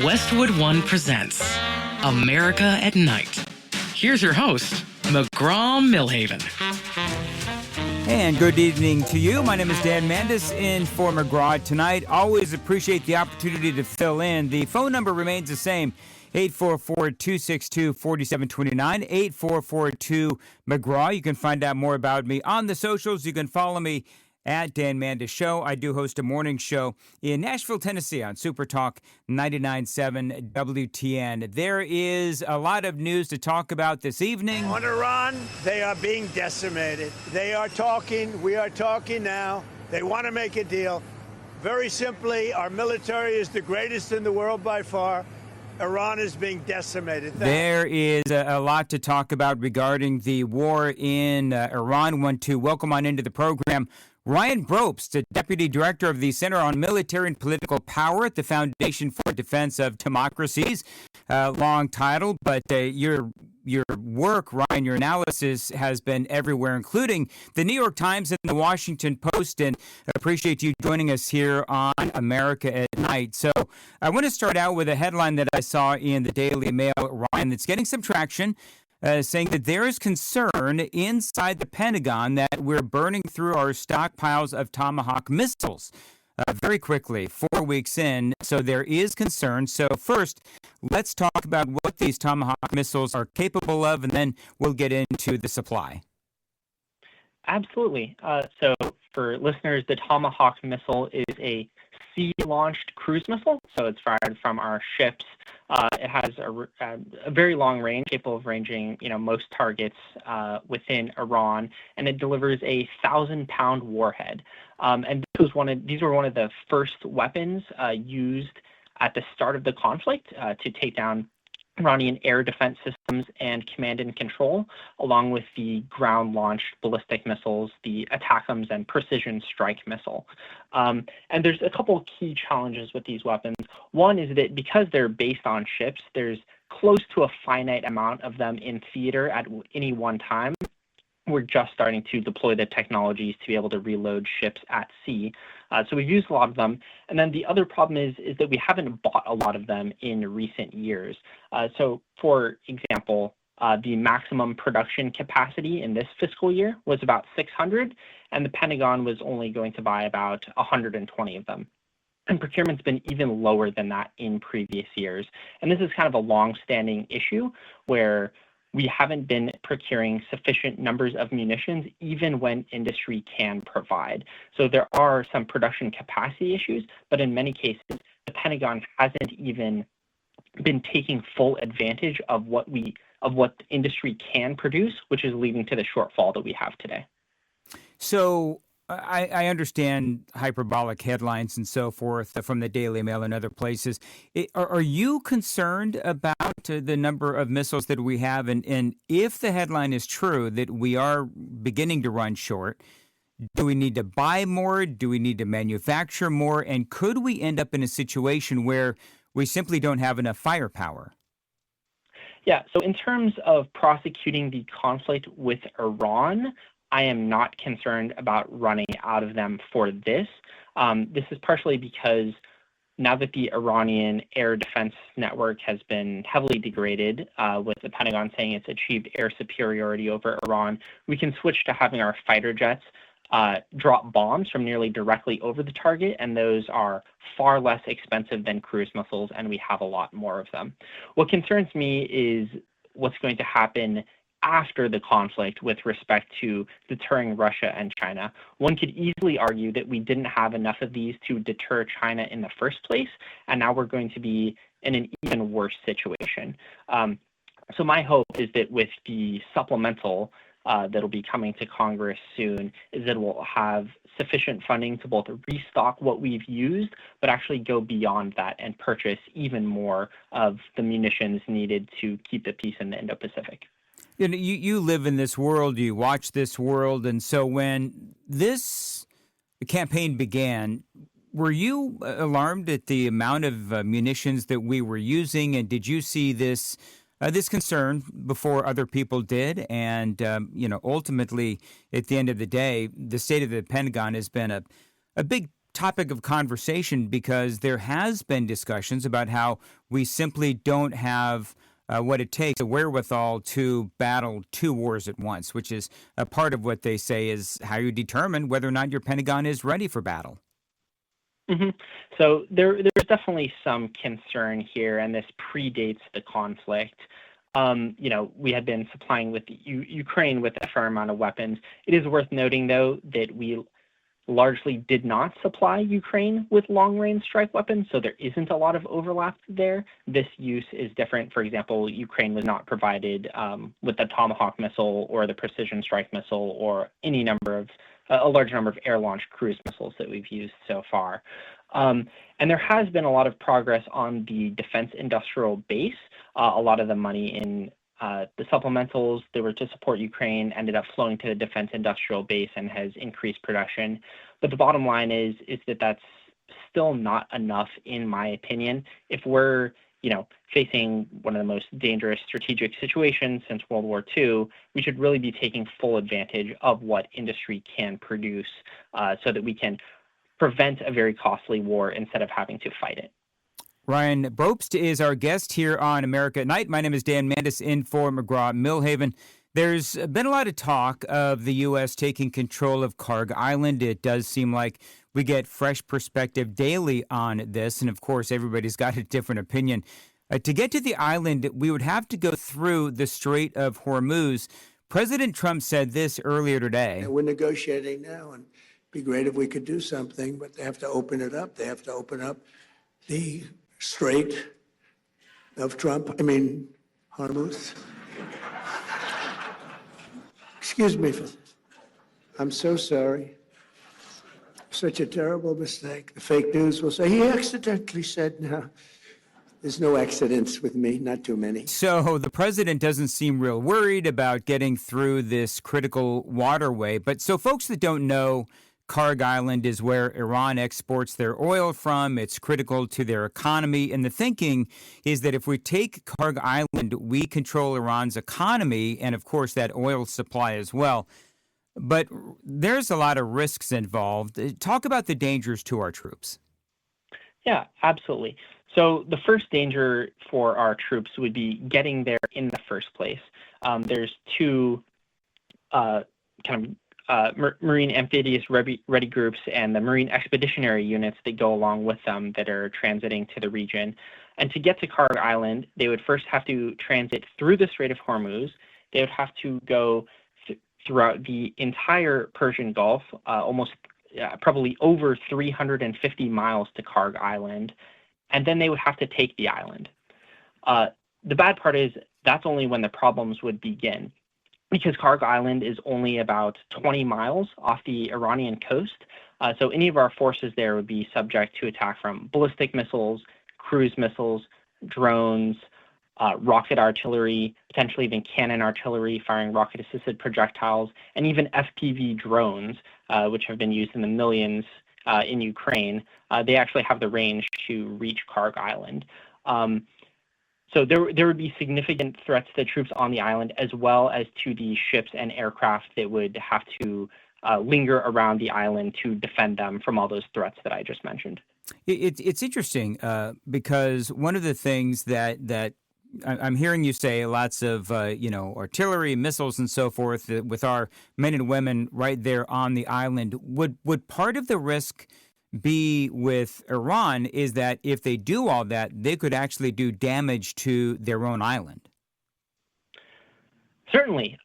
Westwood One presents America at Night. Here's your host, McGraw Milhaven. And good evening to you. My name is Dan Mandis in for McGraw tonight. Always appreciate the opportunity to fill in. The phone number remains the same, 844-262-4729, 8442-McGraw. You can find out more about me on the socials. You can follow me at Dan Mandis Show. I do host a morning show in Nashville, Tennessee on Super Talk 99.7 WTN. There is a lot of news to talk about this evening. On Iran, they are being decimated. They are talking. We are talking now. They want to make a deal. Very simply, our military is the greatest in the world by far. Iran is being decimated. There is a lot to talk about regarding the war in Iran. Want to welcome on into the program Ryan Brobst, the Deputy Director of the Center on Military and Political Power at the Foundation for Defense of Democracies. Long title, but your work, Ryan, your analysis has been everywhere, including the New York Times and the Washington Post, and appreciate you joining us here on America at Night. So I want to start out with a headline that I saw in the Daily Mail, Ryan, that's getting some traction. Saying that there is concern inside the Pentagon that we're burning through our stockpiles of Tomahawk missiles very quickly, 4 weeks in. So there is concern. So first, let's talk about what these Tomahawk missiles are capable of, and then we'll get into the supply. Absolutely. So for listeners, the Tomahawk missile is a sea-launched cruise missile. So it's fired from our ships. It has a very long range, capable of ranging, most targets within Iran, and it delivers a 1,000-pound warhead. And these were one of the first weapons used at the start of the conflict to take down Iranian air defense systems and command and control, along with the ground-launched ballistic missiles, the ATACMS and precision strike missile. And there's a couple of key challenges with these weapons. One is that because they're based on ships, there's close to a finite amount of them in theater at any one time. We're just starting to deploy the technologies to be able to reload ships at sea. So we've used a lot of them. And then the other problem is that we haven't bought a lot of them in recent years. So for example, the maximum production capacity in this fiscal year was about 600, and the Pentagon was only going to buy about 120 of them. And procurement's been even lower than that in previous years. And this is kind of a long-standing issue where we haven't been procuring sufficient numbers of munitions, even when industry can provide. So there are some production capacity issues, but in many cases, the Pentagon hasn't even been taking full advantage of what industry can produce, which is leading to the shortfall that we have today. So I understand hyperbolic headlines and so forth from the Daily Mail and other places. Are you concerned about the number of missiles that we have? And if the headline is true that we are beginning to run short, do we need to buy more? Do we need to manufacture more? And could we end up in a situation where we simply don't have enough firepower? Yeah, so in terms of prosecuting the conflict with Iran, I am not concerned about running out of them for this. This is partially because now that the Iranian air defense network has been heavily degraded, with the Pentagon saying it's achieved air superiority over Iran, we can switch to having our fighter jets drop bombs from nearly directly over the target, and those are far less expensive than cruise missiles, and we have a lot more of them. What concerns me is what's going to happen after the conflict with respect to deterring Russia and China. One could easily argue that we didn't have enough of these to deter China in the first place, and now we're going to be in an even worse situation. So my hope is that with the supplemental that'll be coming to Congress soon, is that we'll have sufficient funding to both restock what we've used, but actually go beyond that and purchase even more of the munitions needed to keep the peace in the Indo-Pacific. You live in this world, you watch this world, and so when this campaign began, were you alarmed at the amount of munitions that we were using, and did you see this concern before other people did? And, ultimately, at the end of the day, the state of the Pentagon has been a big topic of conversation because there has been discussions about how we simply don't have what it takes, a wherewithal to battle two wars at once, which is a part of what they say is how you determine whether or not your Pentagon is ready for battle. Mm-hmm. So there's definitely some concern here, and this predates the conflict. We had been supplying with Ukraine with a fair amount of weapons. It is worth noting, though, that we largely did not supply Ukraine with long-range strike weapons, so there isn't a lot of overlap there. This use is different. For example, Ukraine was not provided with the Tomahawk missile or the precision strike missile or any number of a large number of air-launched cruise missiles that we've used so far. And there has been a lot of progress on the defense industrial base. A lot of the money in the supplementals that were to support Ukraine ended up flowing to the defense industrial base and has increased production. But the bottom line is that that's still not enough, in my opinion. If we're facing one of the most dangerous strategic situations since World War II, we should really be taking full advantage of what industry can produce so that we can prevent a very costly war instead of having to fight it. Ryan Brobst is our guest here on America at Night. My name is Dan Mandis, in for McGraw Milhaven. There's been a lot of talk of the U.S. taking control of Kharg Island. It does seem like we get fresh perspective daily on this, and of course, everybody's got a different opinion. To get to the island, we would have to go through the Strait of Hormuz. President Trump said this earlier today. And we're negotiating now, and it'd be great if we could do something, but they have to open it up. They have to open up the Strait of Hormuz. Excuse me for this. I'm so sorry. Such a terrible mistake. The fake news will say, he accidentally said, no. There's no accidents with me, not too many. So the president doesn't seem real worried about getting through this critical waterway. But so folks that don't know, Kharg Island is where Iran exports their oil from. It's critical to their economy. And the thinking is that if we take Kharg Island, we control Iran's economy and, of course, that oil supply as well. But there's a lot of risks involved. Talk about the dangers to our troops. Yeah, absolutely. So the first danger for our troops would be getting there in the first place. There's two Marine amphibious ready groups and the Marine expeditionary units that go along with them that are transiting to the region. And to get to Kharg Island, they would first have to transit through the Strait of Hormuz. They would have to go throughout the entire Persian Gulf, probably over 350 miles to Kharg Island. And then they would have to take the island. The bad part is that's only when the problems would begin, because Kharg Island is only about 20 miles off the Iranian coast. So any of our forces there would be subject to attack from ballistic missiles, cruise missiles, drones, rocket artillery, potentially even cannon artillery firing rocket-assisted projectiles, and even FPV drones, which have been used in the millions in Ukraine. They actually have the range to reach Kharg Island. So there would be significant threats to the troops on the island, as well as to the ships and aircraft that would have to linger around the island to defend them from all those threats that I just mentioned. It's interesting because one of the things that I'm hearing you say, lots of artillery, missiles, and so forth, with our men and women right there on the island. Would part of the risk be with Iran is that if they do all that, they could actually do damage to their own island? Certainly.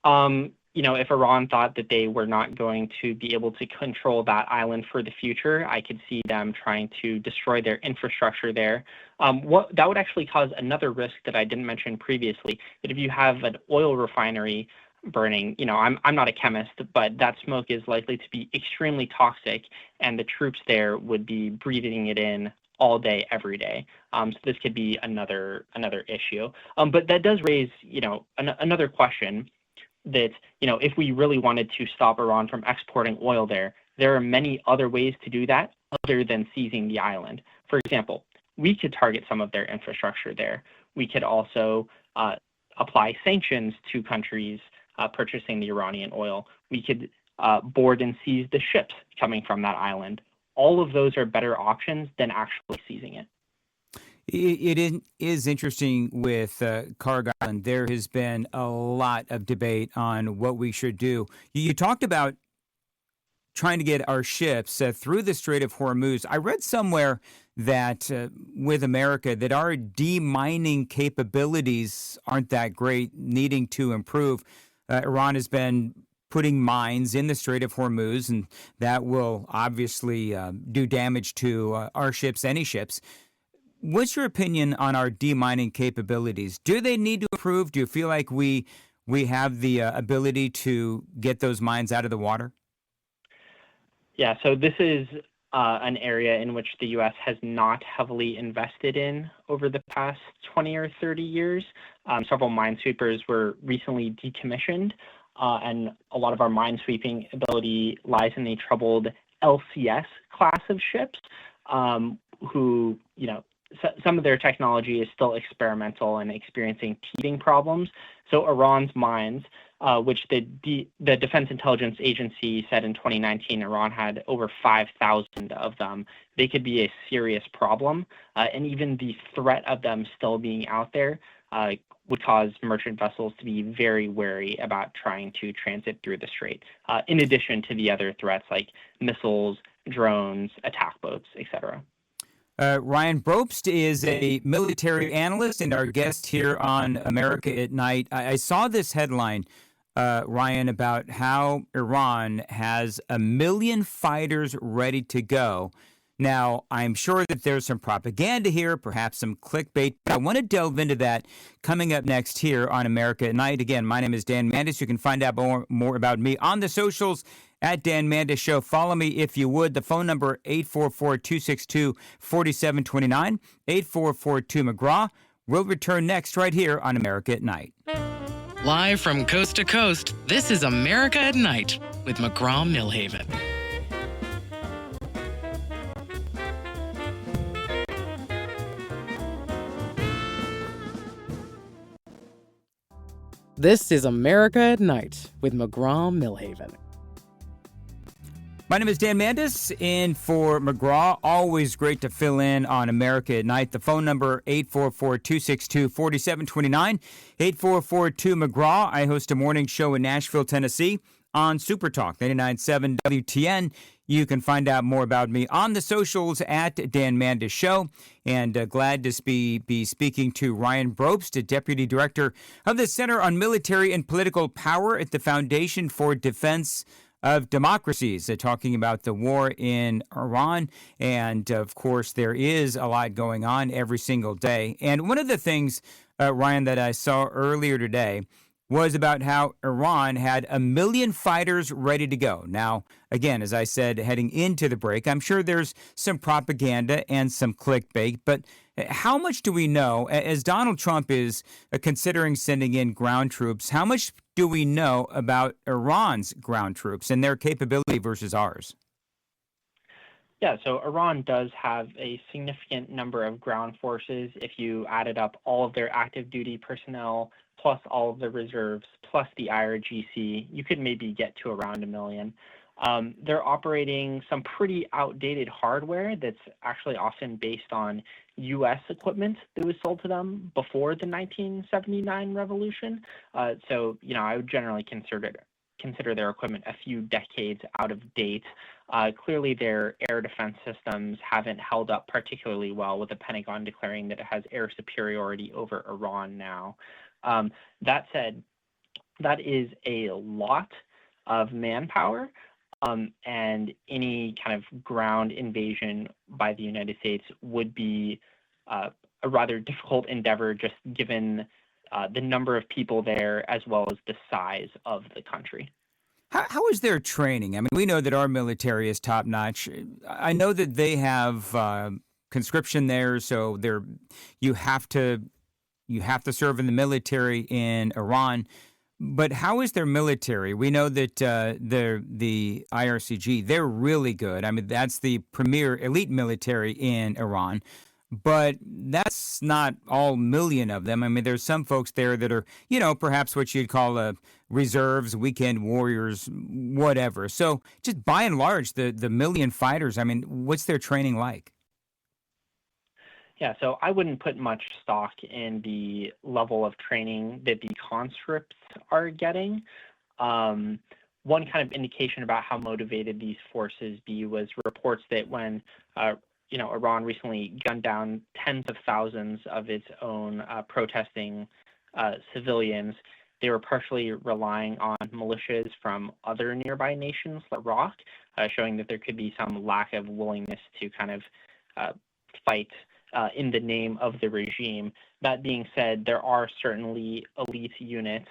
If Iran thought that they were not going to be able to control that island for the future, I could see them trying to destroy their infrastructure there. That would actually cause another risk that I didn't mention previously, that if you have an oil refinery burning, I'm not a chemist, but that smoke is likely to be extremely toxic, and the troops there would be breathing it in all day, every day. So this could be another issue. But that does raise, another question that, if we really wanted to stop Iran from exporting oil there are many other ways to do that other than seizing the island. For example, we could target some of their infrastructure there. We could also apply sanctions to countries purchasing the Iranian oil. We could board and seize the ships coming from that island. all of those are better options than actually seizing it. It is interesting with Cargill, and there has been a lot of debate on what we should do. You talked about trying to get our ships through the Strait of Hormuz. I read somewhere that with America, that our demining capabilities aren't that great, needing to improve. Iran has been putting mines in the Strait of Hormuz, and that will obviously do damage to our ships, any ships. What's your opinion on our demining capabilities? Do they need to improve? Do you feel like we have the ability to get those mines out of the water? Yeah, so this is an area in which the U.S. has not heavily invested in over the past 20 or 30 years. Several minesweepers were recently decommissioned, and a lot of our minesweeping ability lies in the troubled LCS class of ships, who, some of their technology is still experimental and experiencing teething problems. So Iran's mines, which the Defense Intelligence Agency said in 2019 Iran had over 5,000 of them, they could be a serious problem. And even the threat of them still being out there would cause merchant vessels to be very wary about trying to transit through the strait, in addition to the other threats like missiles, drones, attack boats, etc. Ryan Brobst is a military analyst and our guest here on America at Night. I saw this headline, Ryan, about how Iran has 1 million fighters ready to go. Now, I'm sure that there's some propaganda here, perhaps some clickbait, but I want to delve into that coming up next here on America at Night. Again, my name is Dan Mandis. You can find out more about me on the socials at Dan Mandis Show. Follow me if you would. The phone number, 844-262-4729, 844-2-McGraw. We'll return next right here on America at Night. Live from coast to coast, this is America at Night with McGraw Milhaven. This is America at Night with McGraw Milhaven. My name is Dan Mandis, in for McGraw. Always great to fill in on America at Night. The phone number, 844-262-4729, 844-2-McGraw. I host a morning show in Nashville, Tennessee on Super Talk 99.7 WTN. You can find out more about me on the socials at Dan Mandis Show. And glad to be speaking to Ryan Brobst, Deputy Director of the Center on Military and Political Power at the Foundation for Defense of Democracies, talking about the war in Iran. And, of course, there is a lot going on every single day. And one of the things, Ryan, that I saw earlier today was about how Iran had 1 million fighters ready to go. Now, again, as I said, heading into the break, I'm sure there's some propaganda and some clickbait, but how much do we know, as Donald Trump is considering sending in ground troops, how much do we know about Iran's ground troops and their capability versus ours? Yeah, so Iran does have a significant number of ground forces. If you added up all of their active duty personnel, plus all of the reserves, plus the IRGC, you could maybe get to around 1 million. They're operating some pretty outdated hardware that's actually often based on U.S. equipment that was sold to them before the 1979 revolution. So, I would generally consider their equipment a few decades out of date. Clearly, their air defense systems haven't held up particularly well, with the Pentagon declaring that it has air superiority over Iran now. That said, that is a lot of manpower, and any kind of ground invasion by the United States would be a rather difficult endeavor, just given the number of people there as well as the size of the country. How is their training? I mean, we know that our military is top notch. I know that they have conscription there, so you have to serve in the military in Iran. But how is their military? We know that the IRCG, they're really good. I mean, that's the premier elite military in Iran. but that's not all million of them. I mean, there's some folks there that are, perhaps what you'd call reserves, weekend warriors, whatever. So just by and large, the million fighters, I mean, what's their training like? Yeah, so I wouldn't put much stock in the level of training that the conscripts are getting. One kind of indication about how motivated these forces be was reports that when Iran recently gunned down tens of thousands of its own protesting civilians, they were partially relying on militias from other nearby nations like Iraq, showing that there could be some lack of willingness to kind of fight in the name of the regime. That being said, there are certainly elite units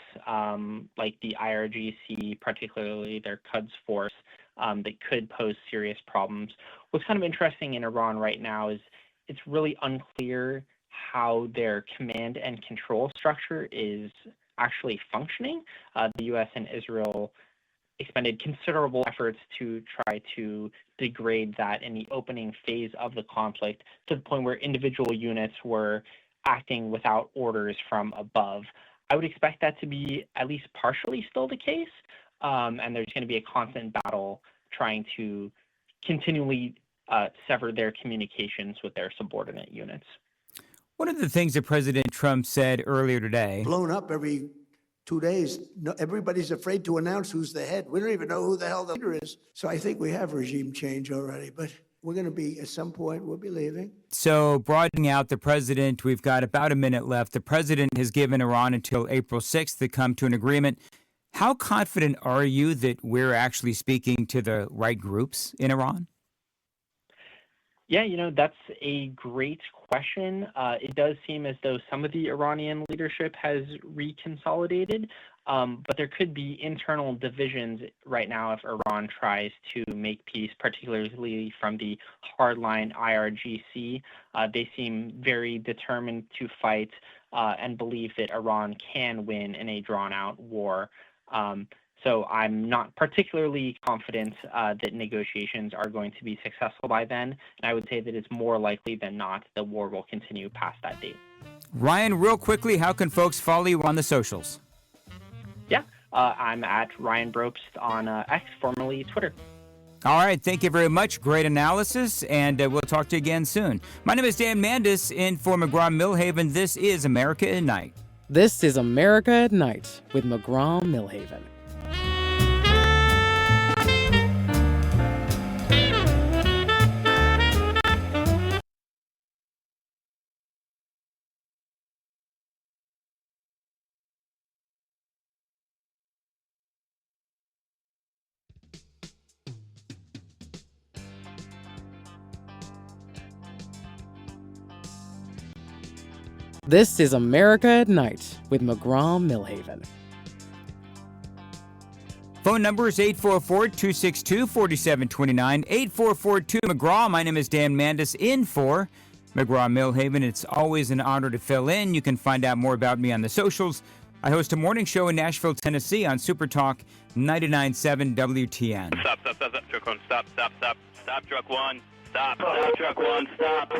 like the IRGC, particularly their Quds force, that could pose serious problems. What's kind of interesting in Iran right now is it's really unclear how their command and control structure is actually functioning. The U.S. and Israel expended considerable efforts to try to degrade that in the opening phase of the conflict to the point where individual units were acting without orders from above. I would expect that to be at least partially still the case, and there's going to be a constant battle trying to continually sever their communications with their subordinate units. One of the things that President Trump said earlier today, Blown up every 2 days. No, everybody's afraid to announce who's the head. We don't even know who the hell the leader is. So I think we have regime change already, but we're going to be, at some point, we'll be leaving. So broadening out the president, we've got about a minute left. The president has given Iran until April 6th to come to an agreement. How confident are you that we're actually speaking to the right groups in Iran? Yeah, that's a great question. It does seem as though some of the Iranian leadership has reconsolidated, but there could be internal divisions right now if Iran tries to make peace, particularly from the hardline IRGC. They seem very determined to fight and believe that Iran can win in a drawn-out war. So I'm not particularly confident that negotiations are going to be successful by then. And I would say that it's more likely than not the war will continue past that date. Ryan, real quickly, how can folks follow you on the socials? Yeah, I'm at Ryan Brobst on X, formerly Twitter. All right. Thank you very much. Great analysis. And we'll talk to you again soon. My name is Dan Mandis in for McGraw Milhaven. This is America at Night. This is America at Night with McGraw Milhaven. This is America at Night with McGraw Milhaven. Phone number is 844-262-4729, 844-2-McGraw. My name is Dan Mandis in for McGraw Milhaven. It's always an honor to fill in. You can find out more about me on the socials. I host a morning show in Nashville, Tennessee on Super Talk 99.7 WTN. Stop, truck one, stop, truck one, stop, truck one, stop.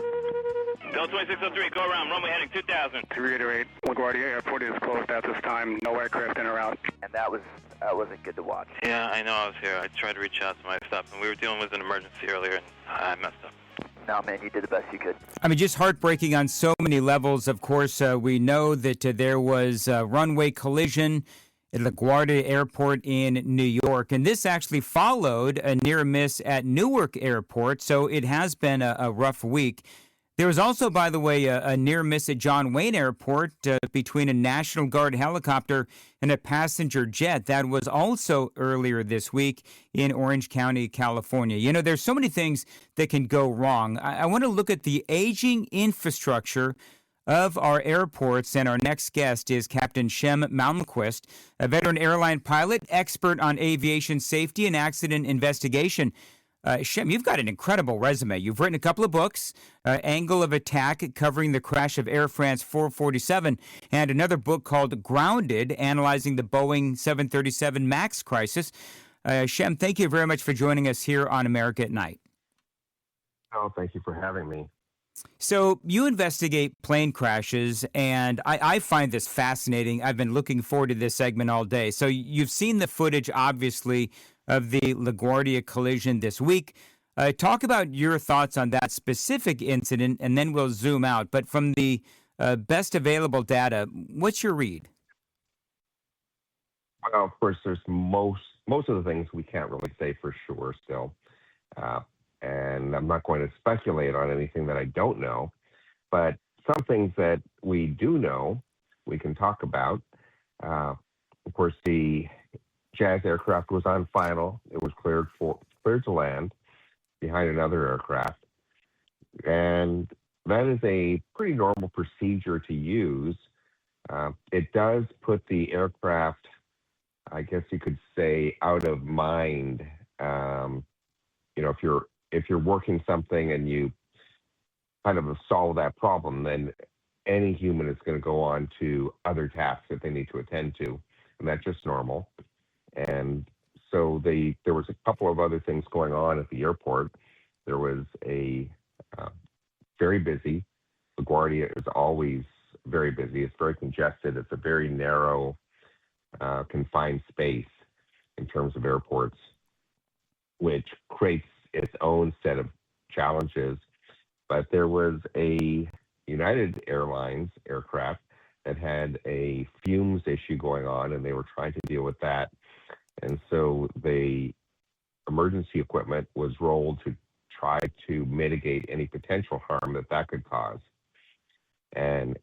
Bill 2603, go around, runway heading 2000. To reiterate, LaGuardia Airport is closed at this time. No aircraft in or out. And that wasn't good to watch. Yeah, I know I was here. I tried to reach out to my staff, and we were dealing with an emergency earlier, and I messed up. No, man, you did the best you could. I mean, just heartbreaking on so many levels. Of course, we know that there was a runway collision at LaGuardia Airport in New York, and this actually followed a near miss at Newark Airport, so it has been a rough week. There was also, by the way, a near miss at John Wayne Airport between a National Guard helicopter and a passenger jet. That was also earlier this week in Orange County, California. You know, there's so many things that can go wrong. I want to look at the aging infrastructure of our airports, and our next guest is Captain Shem Malmquist, a veteran airline pilot, expert on aviation safety and accident investigation. Shem, you've got an incredible resume. You've written a couple of books, Angle of Attack, covering the crash of Air France 447, and another book called Grounded, analyzing the Boeing 737 MAX crisis. Shem, thank you very much for joining us here on America at Night. Oh, thank you for having me. So you investigate plane crashes, and I find this fascinating. I've been looking forward to this segment all day. So you've seen the footage, obviously, of the LaGuardia collision this week. Talk about your thoughts on that specific incident, and then we'll zoom out. But from the best available data, what's your read? Well, of course, there's most of the things we can't really say for sure still. And I'm not going to speculate on anything that I don't know, but some things that we do know, we can talk about. Of course, the Jazz aircraft was on final. It was cleared to land behind another aircraft. And that is a pretty normal procedure to use. It does put the aircraft, I guess you could say, out of mind. If you're working something and you kind of solve that problem, then any human is going to go on to other tasks that they need to attend to, and that's just normal. And so there was a couple of other things going on at the airport. There was a very busy. LaGuardia is always very busy. It's very congested. It's a very narrow, confined space in terms of airports, which creates its own set of challenges. But there was a United Airlines aircraft that had a fumes issue going on, and they were trying to deal with that. And so the emergency equipment was rolled to try to mitigate any potential harm that could cause. And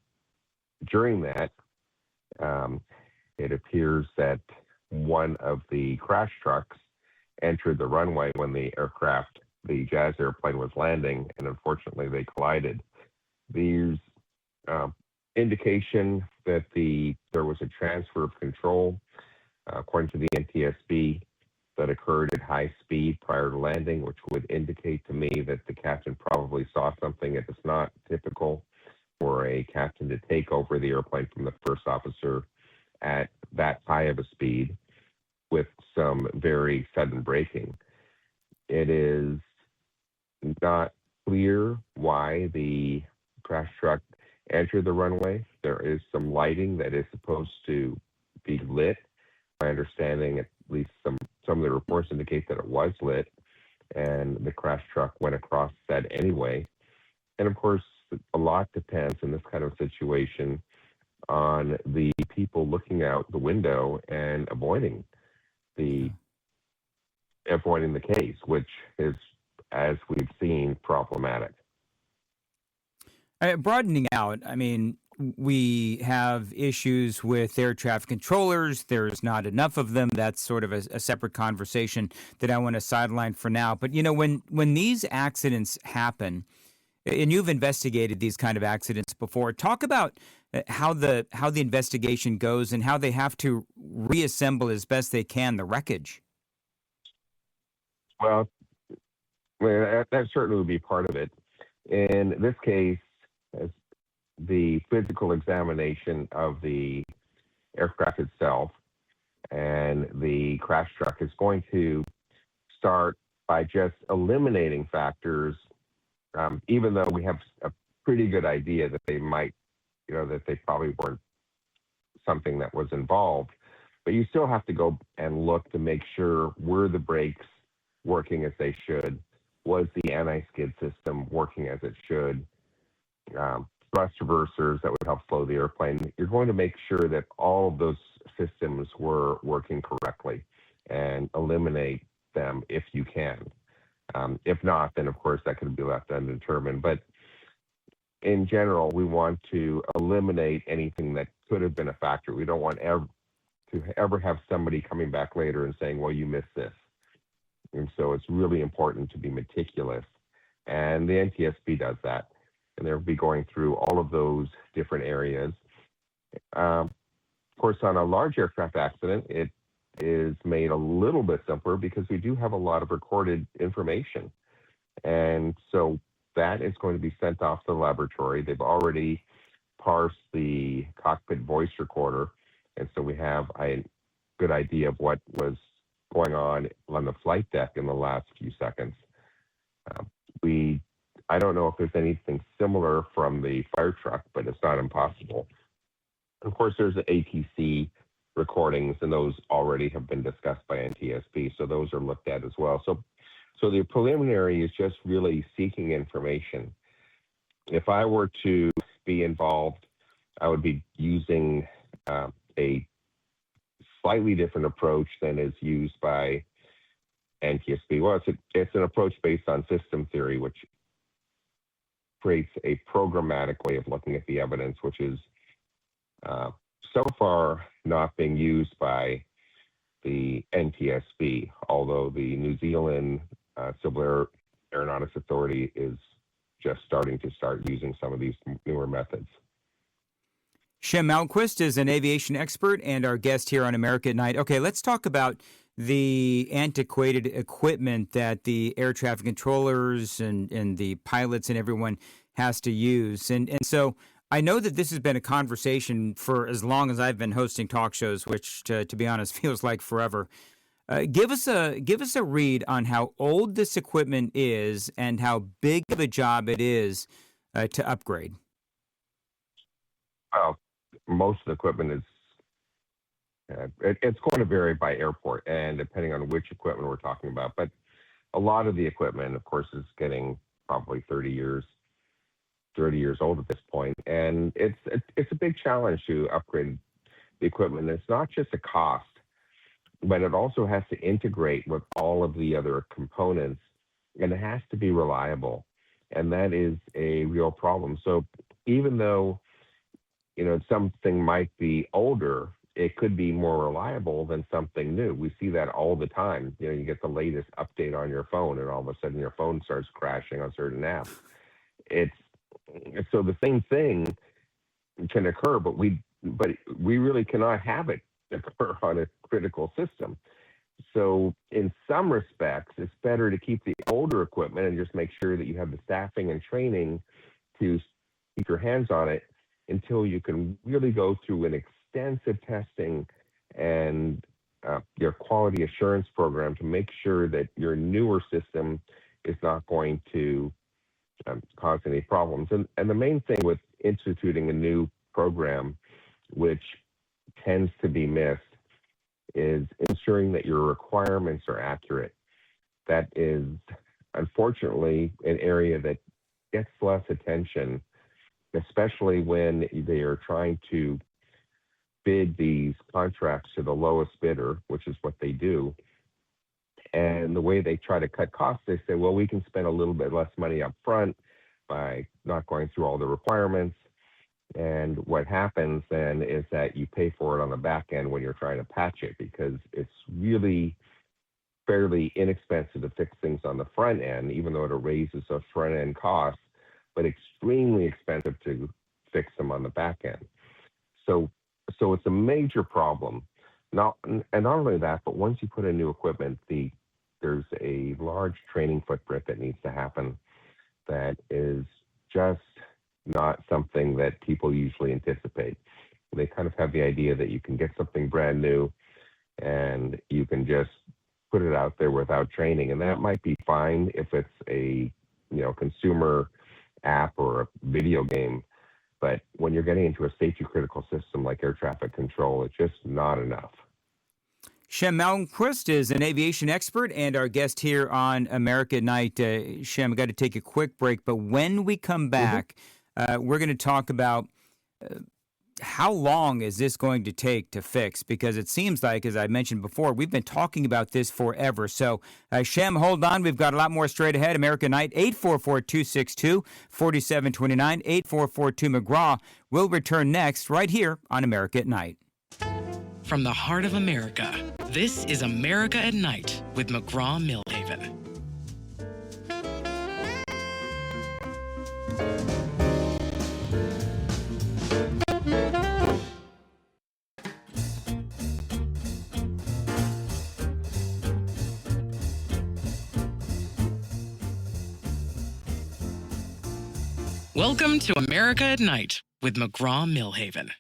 during that, it appears that one of the crash trucks entered the runway when the Jazz airplane was landing, and unfortunately they collided. There's indication that there was a transfer of control, according to the NTSB, that occurred at high speed prior to landing, which would indicate to me that the captain probably saw something that is not typical for a captain to take over the airplane from the first officer at that high of a speed with some very sudden braking. It is not clear why the crash truck entered the runway. There is some lighting that is supposed to be lit. My understanding, at least some of the reports indicate that it was lit, and the crash truck went across that anyway. And of course, a lot depends in this kind of situation on the people looking out the window and avoiding the case, which is, as we've seen, problematic. Broadening out, I mean, we have issues with air traffic controllers. There's not enough of them. That's sort of a separate conversation that I want to sideline for now. But, when these accidents happen, and you've investigated these kind of accidents before, talk about how the investigation goes and how they have to reassemble as best they can the wreckage. Well, that certainly would be part of it. In this case, as the physical examination of the aircraft itself and the crash truck is going to start by just eliminating factors, even though we have a pretty good idea that they might, that they probably weren't something that was involved. But you still have to go and look to make sure, were the brakes working as they should? Was the anti-skid system working as it should? Thrust reversers that would help slow the airplane. You're going to make sure that all of those systems were working correctly and eliminate them if you can. If not, then of course that can be left undetermined. But in general, we want to eliminate anything that could have been a factor. We don't want to ever have somebody coming back later and saying, well, you missed this. And so it's really important to be meticulous. And the NTSB does that. And they'll be going through all of those different areas. Of course, on a large aircraft accident, it is made a little bit simpler because we do have a lot of recorded information. And so that is going to be sent off to the laboratory. They've already parsed the cockpit voice recorder. And so we have a good idea of what was going on the flight deck in the last few seconds. We I don't know if there's anything similar from the fire truck, but it's not impossible. Of course, there's the ATC recordings, and those already have been discussed by NTSB, so those are looked at as well. So the preliminary is just really seeking information. If I were to be involved, I would be using a slightly different approach than is used by NTSB. Well, it's an approach based on system theory, which creates a programmatic way of looking at the evidence, which is so far not being used by the NTSB, although the New Zealand Civil Aeronautics Authority is just starting using some of these newer methods. Shem Malmquist is an aviation expert and our guest here on America at Night. Okay, let's talk about the antiquated equipment that the air traffic controllers and the pilots and everyone has to use. And so I know that this has been a conversation for as long as I've been hosting talk shows, which, to be honest, feels like forever. Give us a read on how old this equipment is and how big of a job it is to upgrade. Well, most of the equipment is it's going to vary by airport and depending on which equipment we're talking about. But a lot of the equipment, of course, is getting probably 30 years old at this point, and it's a big challenge to upgrade the equipment. It's not just a cost, but it also has to integrate with all of the other components, and it has to be reliable, and that is a real problem. So even though something might be older, it could be more reliable than something new. We see that all the time. You get the latest update on your phone, and all of a sudden your phone starts crashing on certain apps. So the same thing can occur, but we really cannot have it occur on a critical system. So in some respects, it's better to keep the older equipment and just make sure that you have the staffing and training to keep your hands on it until you can really go through an extensive testing and your quality assurance program to make sure that your newer system is not going to cause any problems. And the main thing with instituting a new program, which tends to be missed, is ensuring that your requirements are accurate. That is, unfortunately, an area that gets less attention, especially when they are trying to bid these contracts to the lowest bidder, which is what they do. And the way they try to cut costs, they say, well, we can spend a little bit less money up front by not going through all the requirements. And what happens then is that you pay for it on the back end when you're trying to patch it, because it's really fairly inexpensive to fix things on the front end, even though it raises those front end costs, but extremely expensive to fix them on the back end. So it's a major problem. And not only that, but once you put in new equipment, there's a large training footprint that needs to happen that is just not something that people usually anticipate. They kind of have the idea that you can get something brand new and you can just put it out there without training. And that might be fine if it's a consumer app or a video game. But when you're getting into a safety critical system like air traffic control, it's just not enough. Shem Malmquist is an aviation expert and our guest here on America at Night. Shem, I've got to take a quick break, but when we come back, we're going to talk about how long is this going to take to fix? Because it seems like, as I mentioned before, we've been talking about this forever. So, Shem, hold on. We've got a lot more straight ahead. America at Night, 844-262-4729, 844-2-McGraw. We'll return next right here on America at Night. From the heart of America, this is America at Night with McGraw Milhaven. Welcome to America at Night with McGraw Milhaven.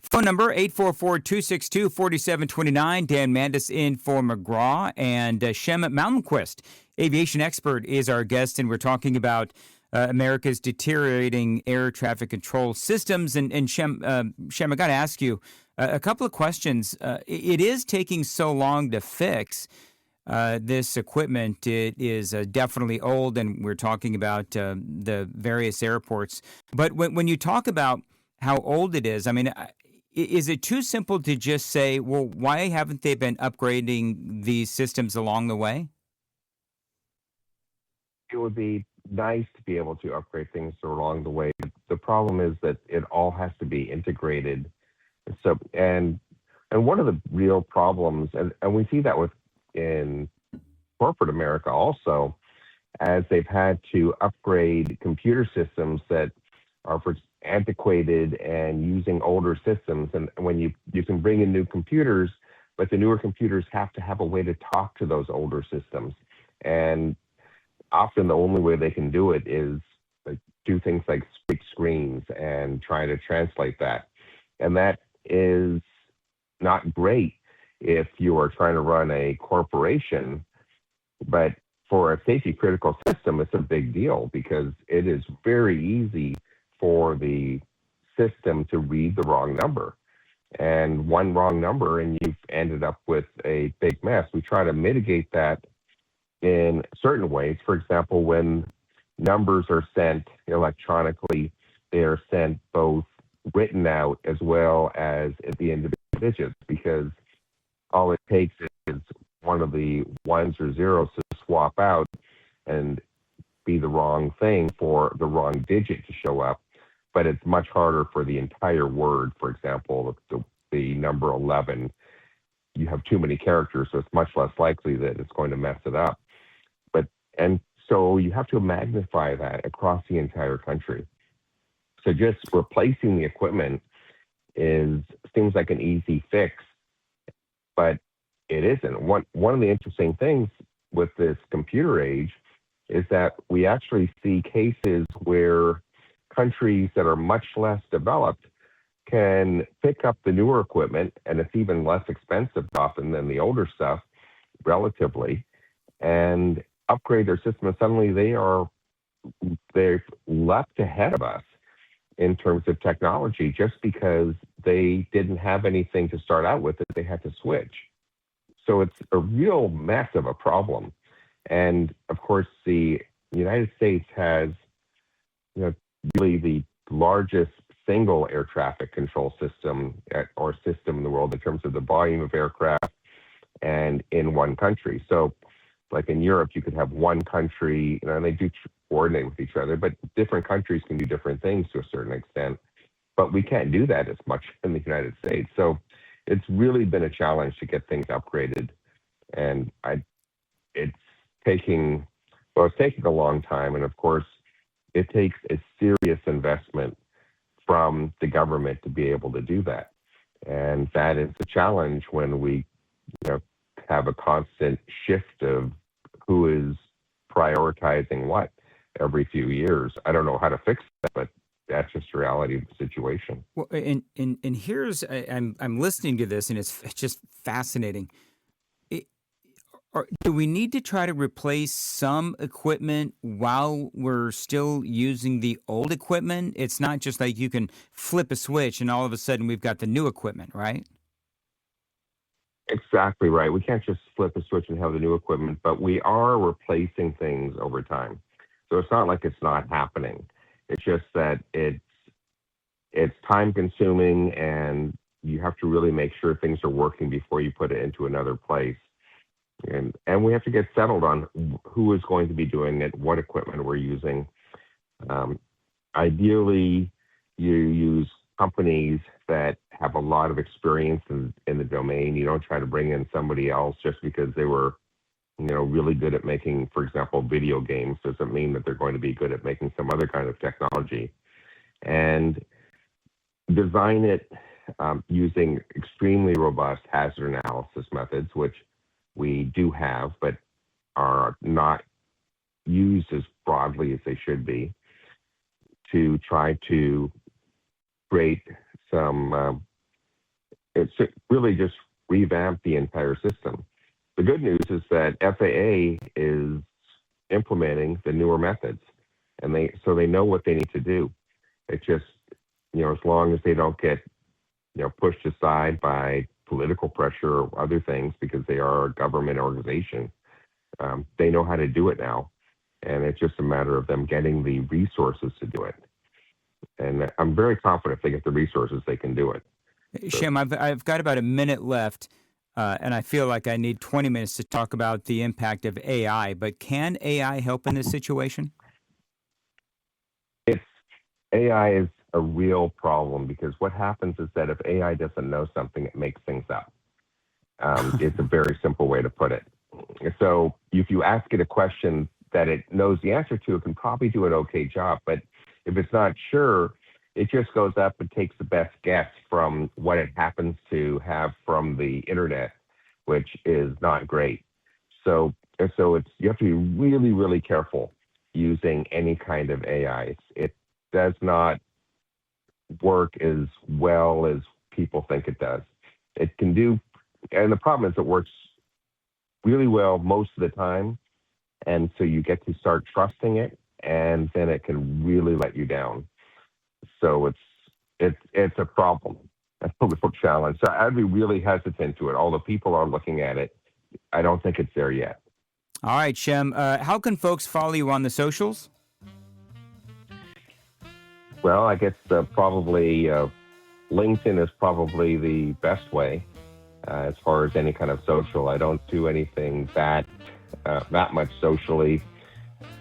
Phone number 844-262-4729. Dan Mandis in for McGraw, and Shem Malmquist, aviation expert, is our guest, and we're talking about America's deteriorating air traffic control systems. And Shem, I got to ask you a couple of questions. It is taking so long to fix this equipment. It is definitely old, and we're talking about the various airports. But when you talk about how old it is, I mean, is it too simple to just say, well, why haven't they been upgrading these systems along the way? It would be nice to be able to upgrade things along the way. The problem is that it all has to be integrated. So, and one of the real problems, and we see that in corporate America also, as they've had to upgrade computer systems that are antiquated and using older systems. And when you can bring in new computers, but the newer computers have to have a way to talk to those older systems. And often the only way they can do it is do things like speak screens and try to translate that. And that is not great if you are trying to run a corporation, but for a safety critical system, it's a big deal because it is very easy for the system to read the wrong number. And one wrong number, and you've ended up with a big mess. We try to mitigate that in certain ways. For example, when numbers are sent electronically, they are sent both written out as well as at the individual digits, because all it takes is one of the ones or zeros to swap out and be the wrong thing for the wrong digit to show up. But it's much harder for the entire word. For example, the number 11, you have too many characters, so it's much less likely that it's going to mess it up. And so you have to magnify that across the entire country. So just replacing the equipment seems like an easy fix, but it isn't. One of the interesting things with this computer age is that we actually see cases where countries that are much less developed can pick up the newer equipment, and it's even less expensive often than the older stuff relatively, and upgrade their system, and suddenly they've leapt ahead of us in terms of technology just because they didn't have anything to start out with that they had to switch. So it's a real mess of a problem. And of course, the United States has really the largest single air traffic control system or system in the world in terms of the volume of aircraft and in one country. So like in Europe, you could have one country, and they do coordinate with each other, but different countries can do different things to a certain extent. But we can't do that as much in the United States. So it's really been a challenge to get things upgraded. And it's taking a long time. And of course, it takes a serious investment from the government to be able to do that. And that is a challenge when we have a constant shift of who is prioritizing what every few years. I don't know how to fix that, but that's just the reality of the situation. Well, and here's I'm listening to this, and it's just fascinating. Do we need to try to replace some equipment while we're still using the old equipment? It's not just like you can flip a switch and all of a sudden we've got the new equipment, right? Exactly right. We can't just flip a switch and have the new equipment, but we are replacing things over time. So it's not like it's not happening. It's just that it's time consuming, and you have to really make sure things are working before you put it into another place. And we have to get settled on who is going to be doing it, what equipment we're using. Ideally, you use companies that have a lot of experience in the domain. You don't try to bring in somebody else just because they were, really good at making, for example, video games. Doesn't mean that they're going to be good at making some other kind of technology. And design it using extremely robust hazard analysis methods, which we do have, but are not used as broadly as they should be, to try to create some, it's really just revamp the entire system. The good news is that FAA is implementing the newer methods, and they know what they need to do. It just, as long as they don't get, pushed aside by political pressure or other things, because they are a government organization, they know how to do it now. And it's just a matter of them getting the resources to do it. And I'm very confident if they get the resources, they can do it. Shem, I've got about a minute left, and I feel like I need 20 minutes to talk about the impact of AI. But can AI help in this situation? AI is a real problem, because what happens is that if AI doesn't know something, it makes things up. It's a very simple way to put it. So if you ask it a question that it knows the answer to, it can probably do an okay job. But if it's not sure, it just goes up and takes the best guess from what it happens to have from the internet, which is not great. So you have to be really, really careful using any kind of AI. It does not work as well as people think it does. It can do, and the problem is it works really well most of the time. And so you get to start trusting it, and then it can really let you down. So it's a problem, a political challenge. So I'd be really hesitant to it. Although people are looking at it, I don't think it's there yet. All right, Shem, how can folks follow you on the socials? Well, I guess probably LinkedIn is probably the best way as far as any kind of social. I don't do anything that much socially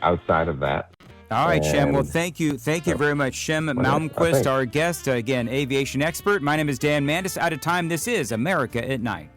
outside of that. All right, Shem. Well, thank you very much, Shem Malmquist, our guest, again, aviation expert. My name is Dan Mandis. Out of time. This is America at Night.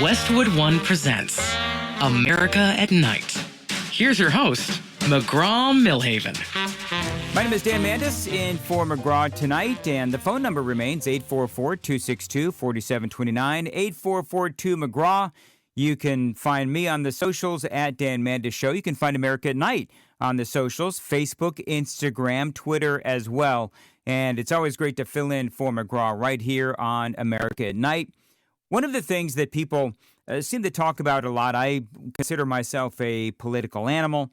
Westwood One presents America at Night. Here's your host, McGraw Milhaven. My name is Dan Mandis, in for McGraw tonight, and the phone number remains 844-262-4729, 8442-McGraw. You can find me on the socials at Dan Mandis Show. You can find America at Night on the socials, Facebook, Instagram, Twitter as well. And it's always great to fill in for McGraw right here on America at Night. One of the things that people seem to talk about a lot, I consider myself a political animal,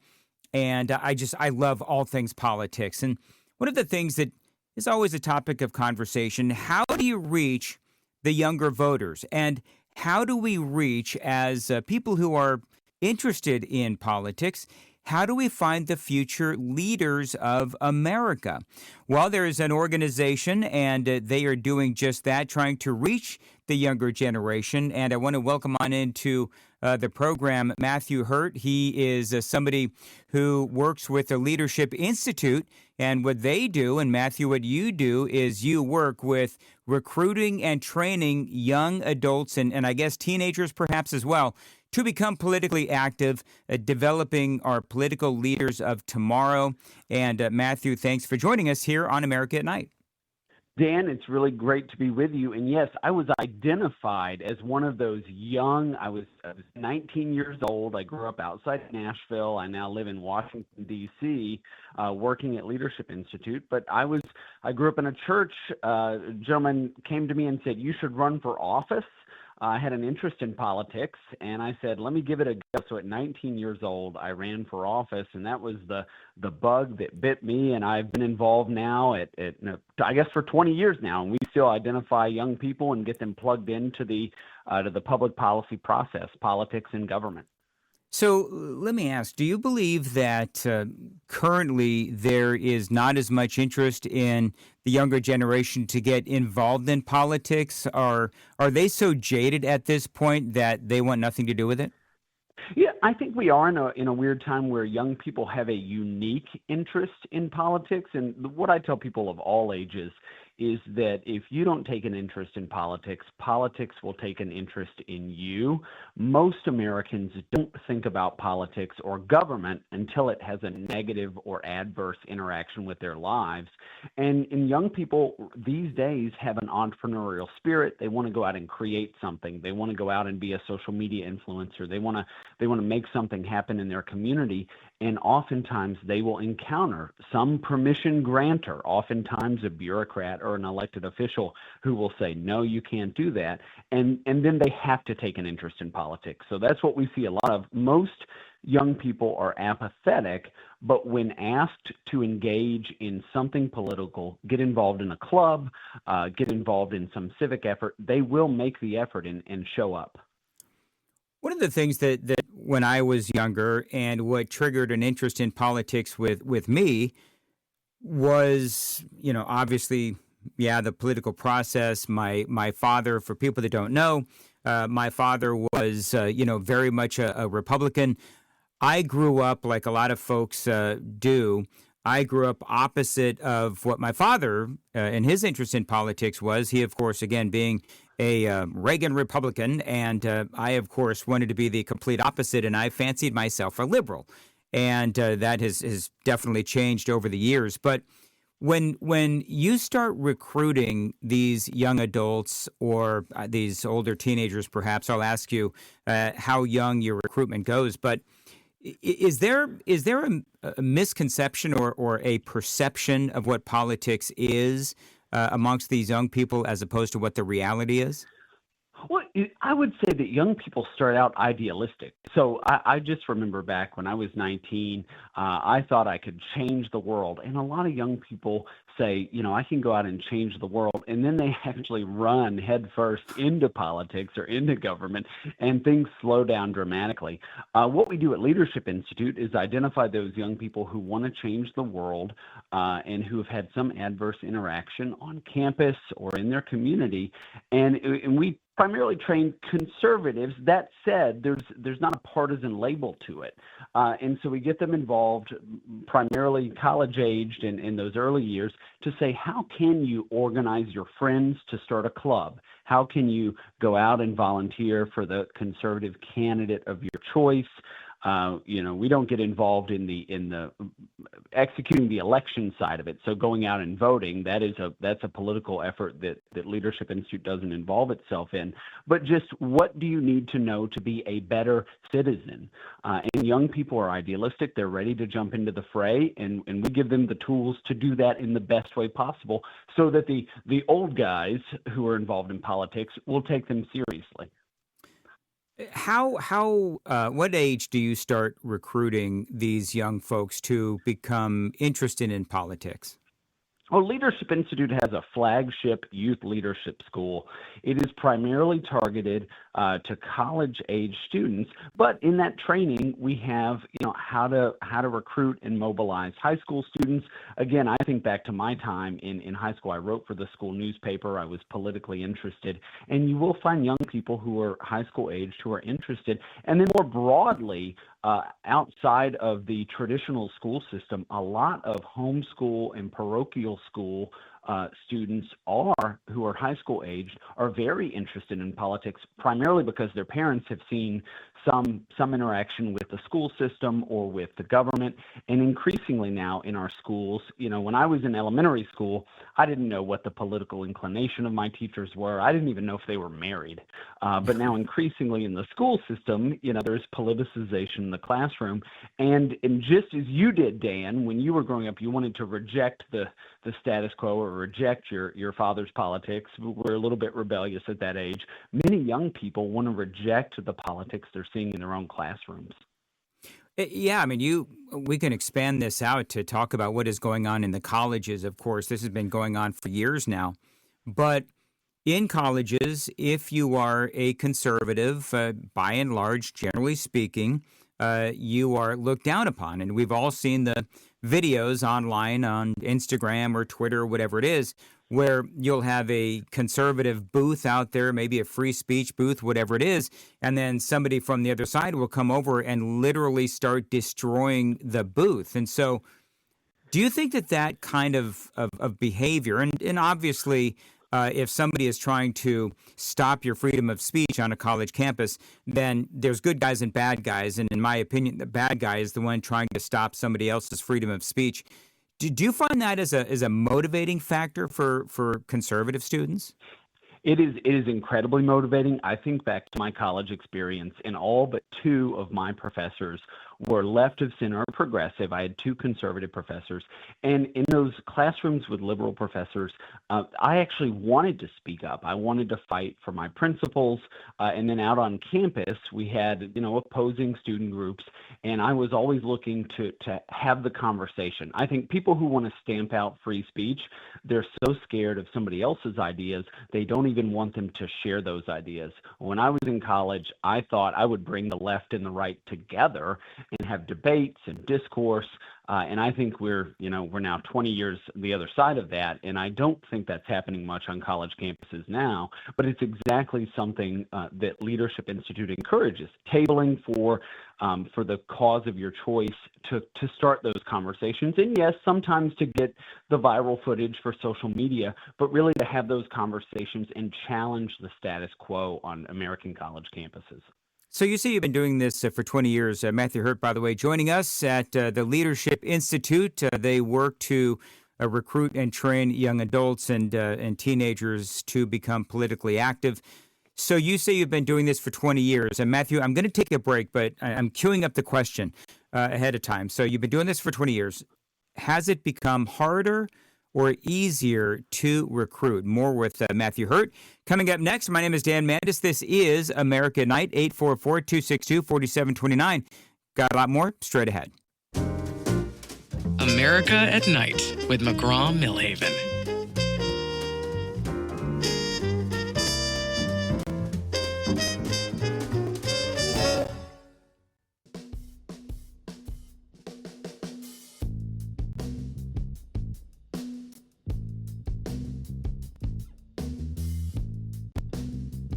and I love all things politics. And one of the things that is always a topic of conversation, how do you reach the younger voters? And how do we reach, as people who are interested in politics, how do we find the future leaders of America? Well, there is an organization, and they are doing just that, trying to reach the younger generation. And I want to welcome on into the program Matthew Hurt. He is somebody who works with the Leadership Institute. And what they do, and Matthew, what you do, is you work with recruiting and training young adults and I guess teenagers perhaps as well, to become politically active, developing our political leaders of tomorrow. And Matthew, thanks for joining us here on America at Night. Dan, it's really great to be with you. And yes, I was identified as one of those young, I was 19 years old. I grew up outside Nashville. I now live in Washington, D.C., working at Leadership Institute. But I grew up in a church. A gentleman came to me and said, "You should run for office." I had an interest in politics, and I said, let me give it a go. So at 19 years old, I ran for office, and that was the bug that bit me, and I've been involved now I guess for 20 years now, and we still identify young people and get them plugged into the public policy process, politics and government. So let me ask, do you believe that currently there is not as much interest in the younger generation to get involved in politics? Are they so jaded at this point that they want nothing to do with it? Yeah, I think we are in a weird time where young people have a unique interest in politics. And what I tell people of all ages is that if you don't take an interest in politics, politics will take an interest in you. Most Americans don't think about politics or government until it has a negative or adverse interaction with their lives. And young people these days have an entrepreneurial spirit. They want to go out and create something. They want to go out and be a social media influencer. They want to make something happen in their community. And oftentimes they will encounter some permission grantor, oftentimes a bureaucrat or an elected official who will say, no, you can't do that. And then they have to take an interest in politics. So that's what we see a lot of. Most young people are apathetic, but when asked to engage in something political, get involved in a club, get involved in some civic effort, they will make the effort and show up. One of the things that when I was younger and what triggered an interest in politics with me was, obviously, the political process. My father, for people that don't know, my father was, very much a Republican. I grew up like a lot of folks do. I grew up opposite of what my father and his interest in politics was. He, of course, again, being a Reagan Republican, and I, of course, wanted to be the complete opposite, and I fancied myself a liberal. And that has definitely changed over the years. But when you start recruiting these young adults or these older teenagers, perhaps, I'll ask you how young your recruitment goes. But is there a misconception or a perception of what politics is amongst these young people as opposed to what the reality is? Well, I would say that young people start out idealistic. So I just remember back when I was 19, I thought I could change the world. And a lot of young people say, I can go out and change the world. And then they actually run headfirst into politics or into government, and things slow down dramatically. What we do at Leadership Institute is identify those young people who want to change the world and who have had some adverse interaction on campus or in their community. And we primarily train conservatives. That said, there's not a partisan label to it. And so we get them involved, primarily college-aged in those early years, to say, how can you organize your friends to start a club? How can you go out and volunteer for the conservative candidate of your choice? We don't get involved in the executing the election side of it. So going out and voting, that's a political effort that Leadership Institute doesn't involve itself in. But just what do you need to know to be a better citizen? And young people are idealistic. They're ready to jump into the fray, and we give them the tools to do that in the best way possible so that the old guys who are involved in politics will take them seriously. What age do you start recruiting these young folks to become interested in politics? Well, Leadership Institute has a flagship youth leadership school. It is primarily targeted to college-age students, but in that training, we have how to recruit and mobilize high school students. Again, I think back to my time in high school. I wrote for the school newspaper. I was politically interested, and you will find young people who are high school aged who are interested. And then more broadly, outside of the traditional school system, a lot of homeschool and parochial school students who are high school aged are very interested in politics, primarily because their parents have seen some interaction with the school system or with the government. And increasingly now in our schools, when I was in elementary school, I didn't know what the political inclination of my teachers were. I didn't even know if they were married. But now increasingly in the school system, there's politicization in the classroom. And just as you did, Dan, when you were growing up, you wanted to reject the status quo or reject your father's politics. We're a little bit rebellious at that age. Many young people want to reject the politics they're seeing in their own classrooms. Yeah, we can expand this out to talk about what is going on in the colleges. Of course, this has been going on for years now. But in colleges, if you are a conservative, by and large, generally speaking, you are looked down upon. And we've all seen the videos online on Instagram or Twitter or whatever it is, where you'll have a conservative booth out there, maybe a free speech booth, whatever it is, and then somebody from the other side will come over and literally start destroying the booth. And so do you think that kind of behavior, and obviously if somebody is trying to stop your freedom of speech on a college campus, then there's good guys and bad guys. And in my opinion, the bad guy is the one trying to stop somebody else's freedom of speech. Do you find that as a motivating factor for conservative students? It is incredibly motivating. I think back to my college experience, and all but two of my professors were left of center or progressive. I had two conservative professors. And in those classrooms with liberal professors, I actually wanted to speak up. I wanted to fight for my principles. And then out on campus, we had, opposing student groups. And I was always looking to have the conversation. I think people who want to stamp out free speech, they're so scared of somebody else's ideas, they don't even want them to share those ideas. When I was in college, I thought I would bring the left and the right together and have debates and discourse. And I think we're now 20 years the other side of that. And I don't think that's happening much on college campuses now, but it's exactly something that Leadership Institute encourages, tabling for the cause of your choice to start those conversations. And yes, sometimes to get the viral footage for social media, but really to have those conversations and challenge the status quo on American college campuses. So you say you've been doing this for 20 years. Matthew Hurt, by the way, joining us at the Leadership Institute. They work to recruit and train young adults and teenagers to become politically active. So you say you've been doing this for 20 years. And Matthew, I'm going to take a break, but I'm queuing up the question ahead of time. So you've been doing this for 20 years. Has it become harder or easier to recruit? More with Matthew Hurt. Coming up next, my name is Dan Mandis. This is America at Night, 844-262-4729. Got a lot more straight ahead. America at Night with McGraw Milhaven.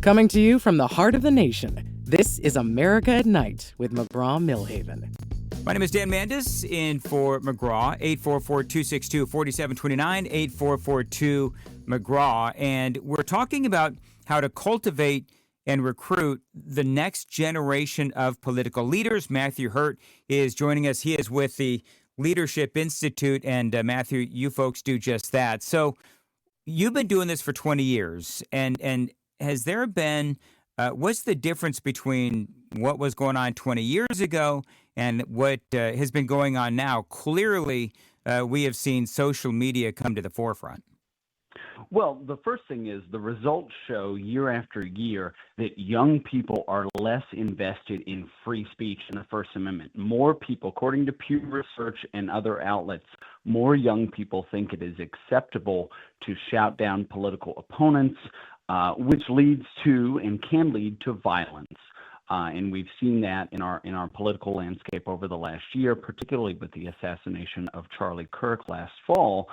Coming to you from the heart of the nation, this is America at Night with McGraw Milhaven. My name is Dan Mandis, in for McGraw, 844-262-4729, 8442-McGraw. And we're talking about how to cultivate and recruit the next generation of political leaders. Matthew Hurt is joining us. He is with the Leadership Institute. And Matthew, you folks do just that. So you've been doing this for 20 years. And has there been, what's the difference between what was going on 20 years ago and what has been going on now? Clearly, we have seen social media come to the forefront. Well, the first thing is the results show year after year that young people are less invested in free speech and the First Amendment. More people, according to Pew Research and other outlets, more young people think it is acceptable to shout down political opponents, which leads to and can lead to violence. And we've seen that in our political landscape over the last year, particularly with the assassination of Charlie Kirk last fall.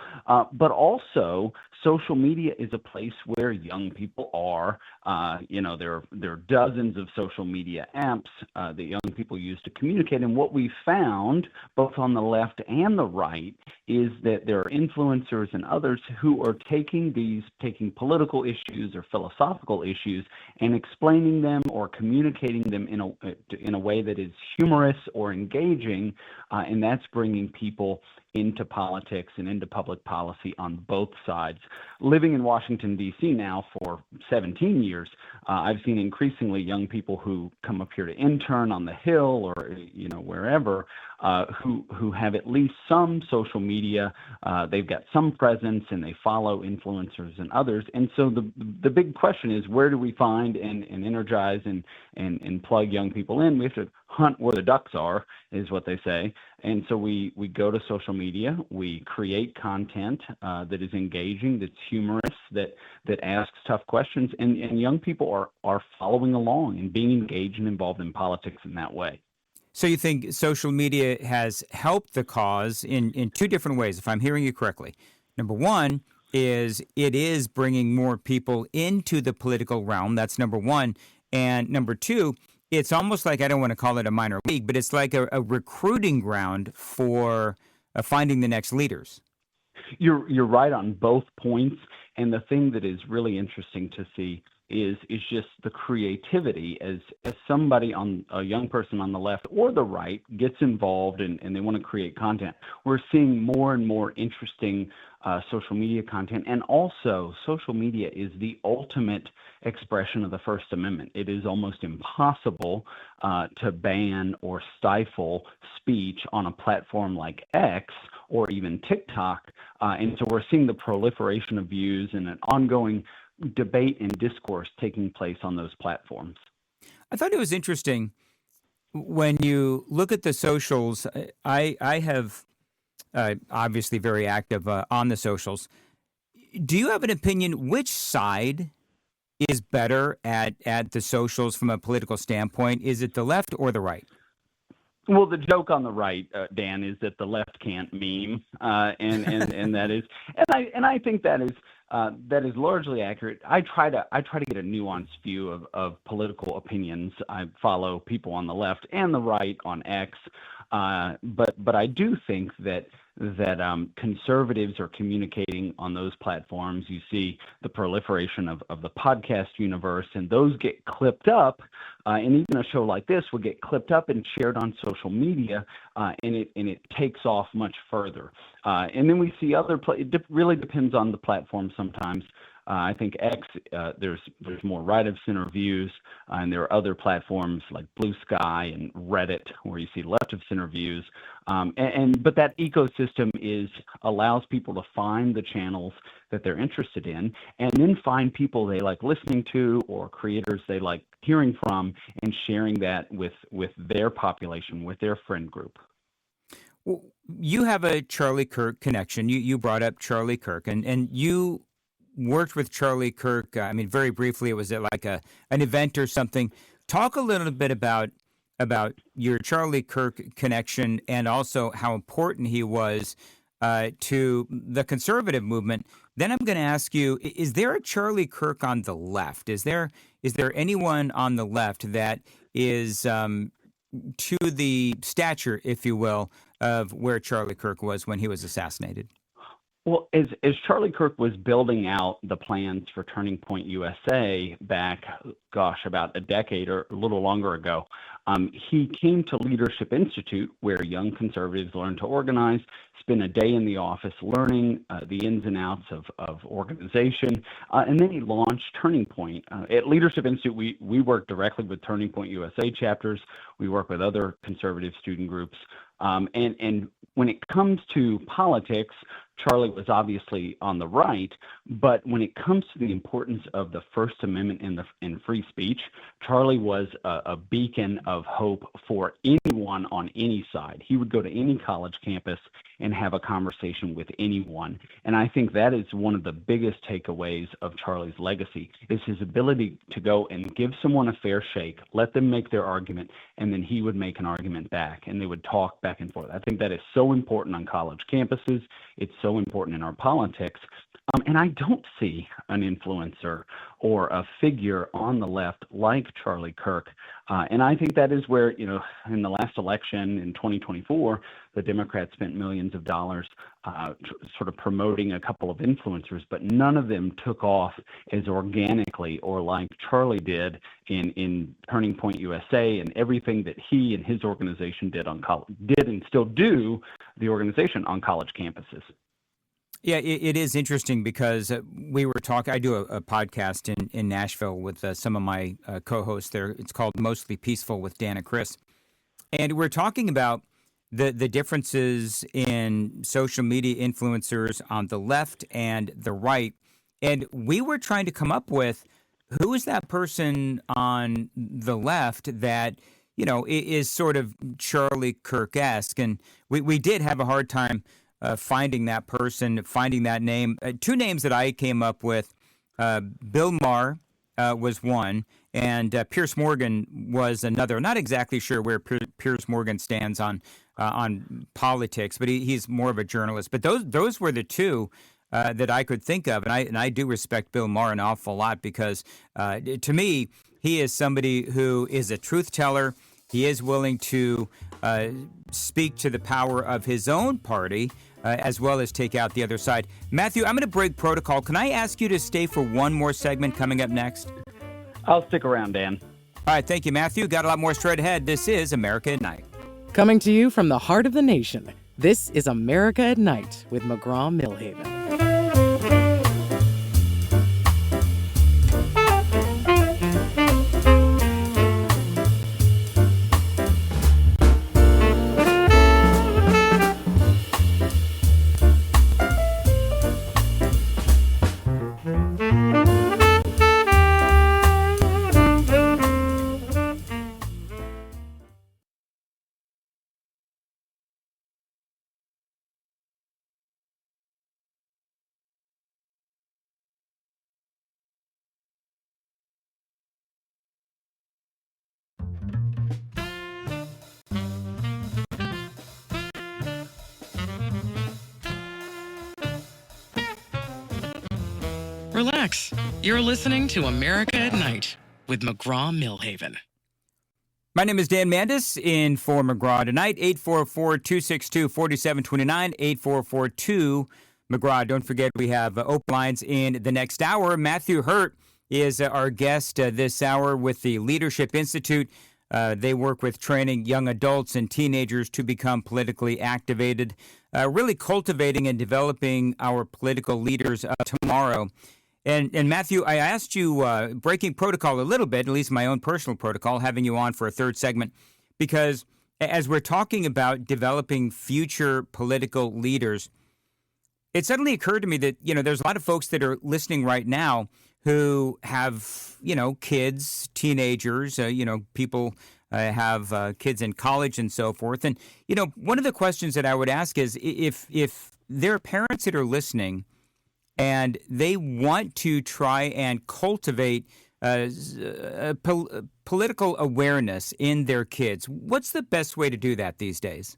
But also, social media is a place where young people are. There are dozens of social media apps that young people use to communicate. And what we found, both on the left and the right, is that there are influencers and others who are taking political issues or philosophical issues and explaining them or communicating them in a way that is humorous or engaging, and that's bringing people into politics and into public policy on both sides. Living in Washington, D.C. now for 17 years, I've seen increasingly young people who come up here to intern on the Hill or wherever, who have at least some social media. They've got some presence and they follow influencers and others. And so the big question is, where do we find and energize and plug young people in? We have to hunt where the ducks are, is what they say. And so we go to social media, we create content that is engaging, that's humorous, that asks tough questions, and young people are following along and being engaged and involved in politics in that way. So you think social media has helped the cause in two different ways, if I'm hearing you correctly. Number one, is it is bringing more people into the political realm. That's number one. And number two, it's almost like, I don't want to call it a minor league, but it's like a recruiting ground for finding the next leaders. You're right on both points. And the thing that is really interesting to see is just the creativity as somebody a young person on the left or the right gets involved and they want to create content. We're seeing more and more interesting social media content, and also social media is the ultimate expression of the First Amendment. It is almost impossible to ban or stifle speech on a platform like X or even TikTok, and so we're seeing the proliferation of views and an ongoing debate and discourse taking place on those platforms. I thought it was interesting when you look at the socials. I have obviously very active on the socials. Do you have an opinion which side is better at the socials from a political standpoint? Is it the left or the right? Well, the joke on the right, Dan, is that the left can't meme, and that is, and I think that is largely accurate. I try to get a nuanced view of political opinions. I follow people on the left and the right on X, but I do think that conservatives are communicating on those platforms. You see the proliferation of the podcast universe, and those get clipped up, and even a show like this will get clipped up and shared on social media, and it takes off much further. And then we see it really depends on the platform sometimes. I think X, there's more right of center views, and there are other platforms like Blue Sky and Reddit where you see left of center views. But that ecosystem allows people to find the channels that they're interested in, and then find people they like listening to or creators they like hearing from, and sharing that with their population, with their friend group. Well, you have a Charlie Kirk connection. You brought up Charlie Kirk, and you worked with Charlie Kirk. I mean, very briefly, it was like an event or something. Talk a little bit about your Charlie Kirk connection, and also how important he was to the conservative movement. Then I'm going to ask you: is there a Charlie Kirk on the left? Is there anyone on the left that is to the stature, if you will, of where Charlie Kirk was when he was assassinated? Well, as Charlie Kirk was building out the plans for Turning Point USA back, about a decade or a little longer ago, he came to Leadership Institute, where young conservatives learn to organize, spend a day in the office learning the ins and outs of organization, and then he launched Turning Point. At Leadership Institute, we work directly with Turning Point USA chapters. We work with other conservative student groups. And when it comes to politics, Charlie was obviously on the right, but when it comes to the importance of the First Amendment and free speech, Charlie was a beacon of hope for anyone on any side. He would go to any college campus and have a conversation with anyone. And I think that is one of the biggest takeaways of Charlie's legacy, is his ability to go and give someone a fair shake, let them make their argument, and then he would make an argument back, and they would talk back and forth. I think that is so important on college campuses. It's so important in our politics. And I don't see an influencer or a figure on the left like Charlie Kirk. And I think that is where, in the last election in 2024, the Democrats spent millions of dollars sort of promoting a couple of influencers, but none of them took off as organically or like Charlie did in Turning Point USA, and everything that he and his organization did and still do, the organization on college campuses. Yeah, it is interesting because we were talking. I do a podcast in Nashville with some of my co-hosts there. It's called Mostly Peaceful with Dan and Chris. And we're talking about the differences in social media influencers on the left and the right. And we were trying to come up with who is that person on the left that, is sort of Charlie Kirk-esque. And we did have a hard time finding that person, finding that name. Two names that I came up with, Bill Maher was one, and Piers Morgan was another. Not exactly sure where Piers Morgan stands on politics, but he's more of a journalist. But those were the two that I could think of, and I do respect Bill Maher an awful lot because to me, he is somebody who is a truth teller. He is willing to speak to the power of his own party as well as take out the other side. Matthew, I'm going to break protocol. Can I ask you to stay for one more segment coming up next? I'll stick around, Dan. All right, thank you, Matthew. Got a lot more straight ahead. This is America at Night. Coming to you from the heart of the nation, this is America at Night with McGraw Milhaven. Relax. You're listening to America at Night with McGraw Milhaven. My name is Dan Mandis in for McGraw tonight. 844-262-4729, 844-2-McGraw. Don't forget we have open lines in the next hour. Matthew Hurt is our guest this hour with the Leadership Institute. They work with training young adults and teenagers to become politically activated, really cultivating and developing our political leaders of tomorrow. And Matthew, I asked you, breaking protocol a little bit, at least my own personal protocol, having you on for a third segment, because as we're talking about developing future political leaders, it suddenly occurred to me that, there's a lot of folks that are listening right now who have, kids, teenagers, people have kids in college and so forth. And, one of the questions that I would ask is if there are parents that are listening and they want to try and cultivate political awareness in their kids, what's the best way to do that these days?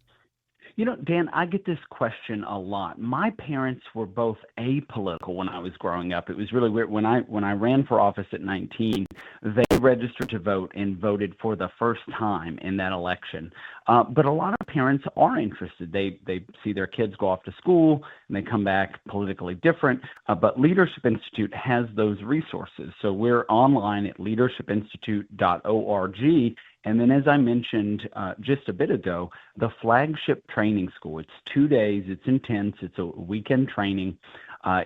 Dan, I get this question a lot. My parents were both apolitical when I was growing up. It was really weird. When I ran for office at 19, they registered to vote and voted for the first time in that election. But a lot of parents are interested. They see their kids go off to school and they come back politically different. But Leadership Institute has those resources. So we're online at leadershipinstitute.org. And then, as I mentioned just a bit ago, the flagship training school, it's 2 days, it's intense, it's a weekend training,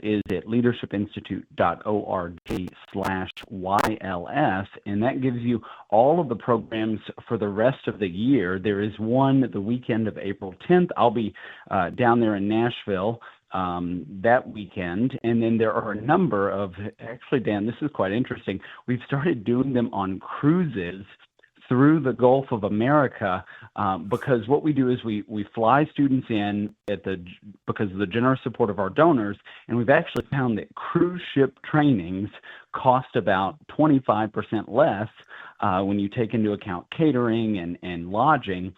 is at leadershipinstitute.org/YLS, and that gives you all of the programs for the rest of the year. There is one the weekend of April 10th. I'll be down there in Nashville that weekend. And then there are a number of, actually, Dan, this is quite interesting. We've started doing them on cruises through the Gulf of America, because what we do is we fly students in because of the generous support of our donors, and we've actually found that cruise ship trainings cost about 25% less when you take into account catering and lodging.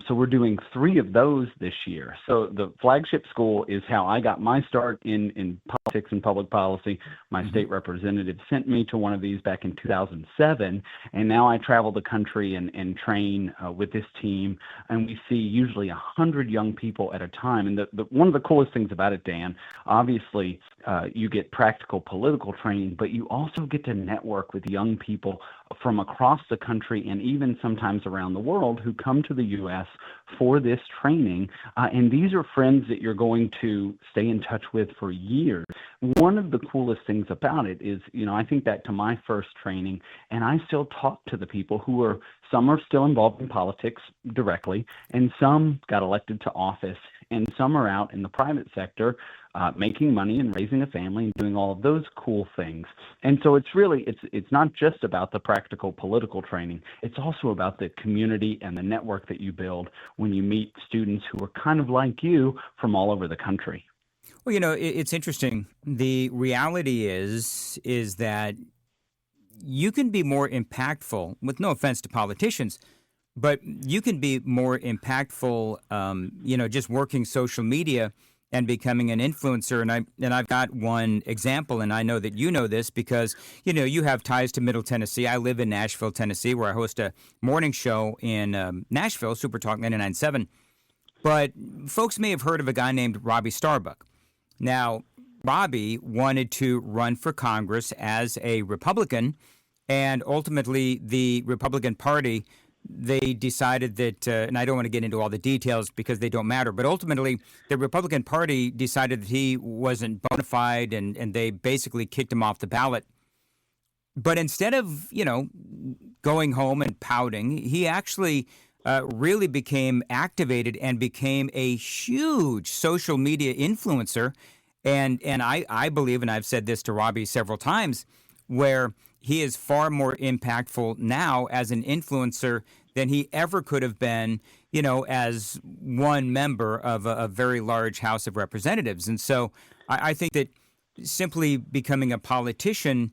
So we're doing 3 of those this year. So the flagship school is how I got my start in politics and public policy. My state representative sent me to one of these back in 2007, and now I travel the country and train with this team, and we see usually 100 young people at a time. And one of the coolest things about it, Dan, obviously you get practical political training, but you also get to network with young people from across the country and even sometimes around the world who come to the U.S. for this training. And these are friends that you're going to stay in touch with for years. One of the coolest things about it is, I think back to my first training, and I still talk to the people some are still involved in politics directly, and some got elected to office, and some are out in the private sector making money and raising a family and doing all of those cool things. And so it's not just about the practical political training. It's also about the community and the network that you build when you meet students who are kind of like you from all over the country. Well, it's interesting. The reality is that you can be more impactful, with no offense to politicians, but you can be more impactful, just working social media and becoming an influencer. And I've got one example, and I know that you know this because you have ties to Middle Tennessee. I live in Nashville, Tennessee, where I host a morning show in Nashville, Super Talk 99.7. But folks may have heard of a guy named Robbie Starbuck. Now, Robbie wanted to run for Congress as a Republican, and ultimately the Republican Party, they decided that, and I don't want to get into all the details because they don't matter, but ultimately the Republican Party decided that he wasn't bona fide, and they basically kicked him off the ballot. But instead of, going home and pouting, he actually really became activated and became a huge social media influencer. And I believe, and I've said this to Robbie several times, where he is far more impactful now as an influencer than he ever could have been, as one member of a very large House of Representatives. And so I think that simply becoming a politician,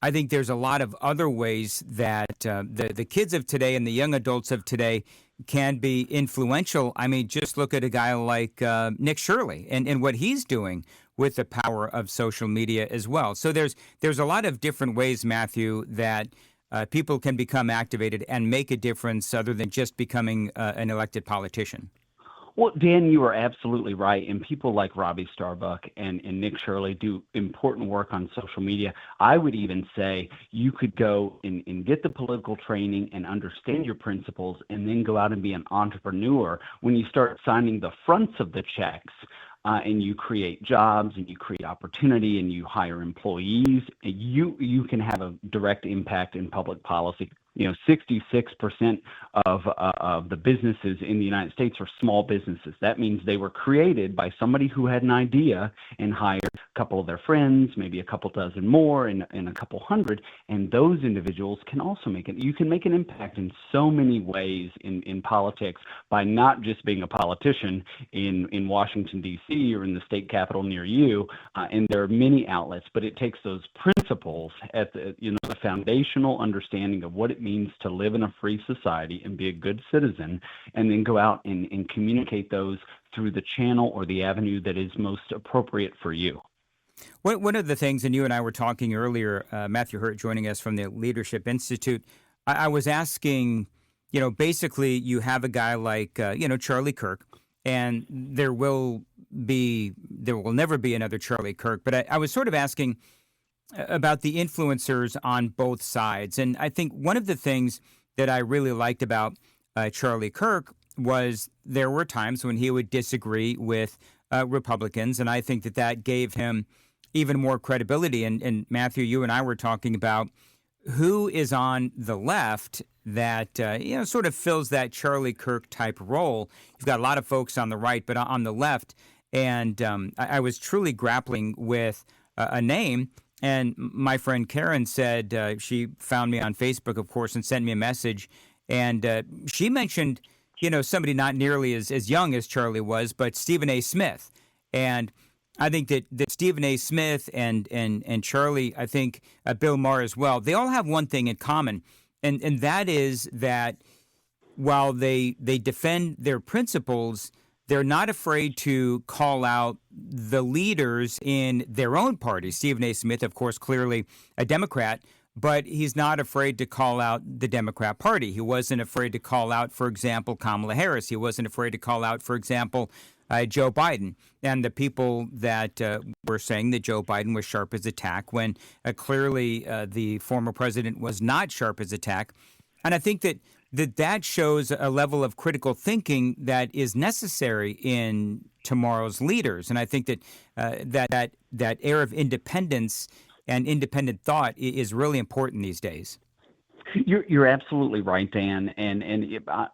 I think there's a lot of other ways that the kids of today and the young adults of today can be influential. I mean, just look at a guy like Nick Shirley and what he's doing with the power of social media as well. So there's a lot of different ways, Matthew, that people can become activated and make a difference other than just becoming an elected politician. Well, Dan, you are absolutely right. And people like Robbie Starbuck and Nick Shirley do important work on social media. I would even say you could go and get the political training and understand your principles and then go out and be an entrepreneur. When you start signing the fronts of the checks, and you create jobs and you create opportunity and you hire employees, you can have a direct impact in public policy. 66% of the businesses in the United States are small businesses. That means they were created by somebody who had an idea and hired a couple of their friends, maybe a couple dozen more, and a couple hundred. And those individuals can also make it. You can make an impact in so many ways in politics by not just being a politician in Washington, D.C. or in the state capitol near you. And there are many outlets, but it takes those principles at the foundational understanding of what it means to live in a free society and be a good citizen, and then go out and communicate those through the channel or the avenue that is most appropriate for you. One of the things, and you and I were talking earlier, Matthew Hurt joining us from the Leadership Institute, I was asking, basically you have a guy like, Charlie Kirk, and there will never be another Charlie Kirk, but I was sort of asking about the influencers on both sides. And I think one of the things that I really liked about Charlie Kirk was there were times when he would disagree with Republicans, and I think that gave him even more credibility. And Matthew, you and I were talking about who is on the left that sort of fills that Charlie Kirk type role. You've got a lot of folks on the right, but on the left, and I was truly grappling with a name. And my friend Karen said she found me on Facebook, of course, and sent me a message. And she mentioned, somebody not nearly as young as Charlie was, but Stephen A. Smith. And I think that Stephen A. Smith and Charlie, I think Bill Maher as well, they all have one thing in common. And that is that while they defend their principles, they're not afraid to call out the leaders in their own party. Stephen A. Smith, of course, clearly a Democrat, but he's not afraid to call out the Democrat Party. He wasn't afraid to call out, for example, Kamala Harris. He wasn't afraid to call out, for example, Joe Biden and the people that were saying that Joe Biden was sharp as a tack when clearly the former president was not sharp as a tack. And I think that shows a level of critical thinking that is necessary in tomorrow's leaders. And I think that air of independence and independent thought is really important these days. You're absolutely right, Dan. And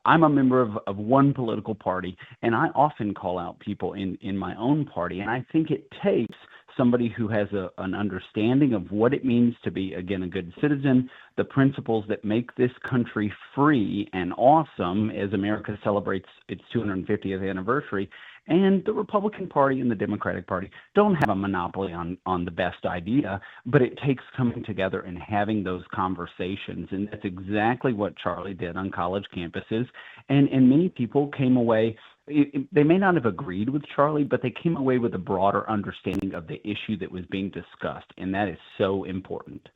I'm a member of one political party, and I often call out people in my own party. And I think it takes somebody who has an understanding of what it means to be, again, a good citizen, the principles that make this country free and awesome as America celebrates its 250th anniversary, And the Republican Party and the Democratic Party don't have a monopoly on the best idea, but it takes coming together and having those conversations. And that's exactly what Charlie did on college campuses. And many people came away, they may not have agreed with Charlie, but they came away with a broader understanding of the issue that was being discussed. And that is so important.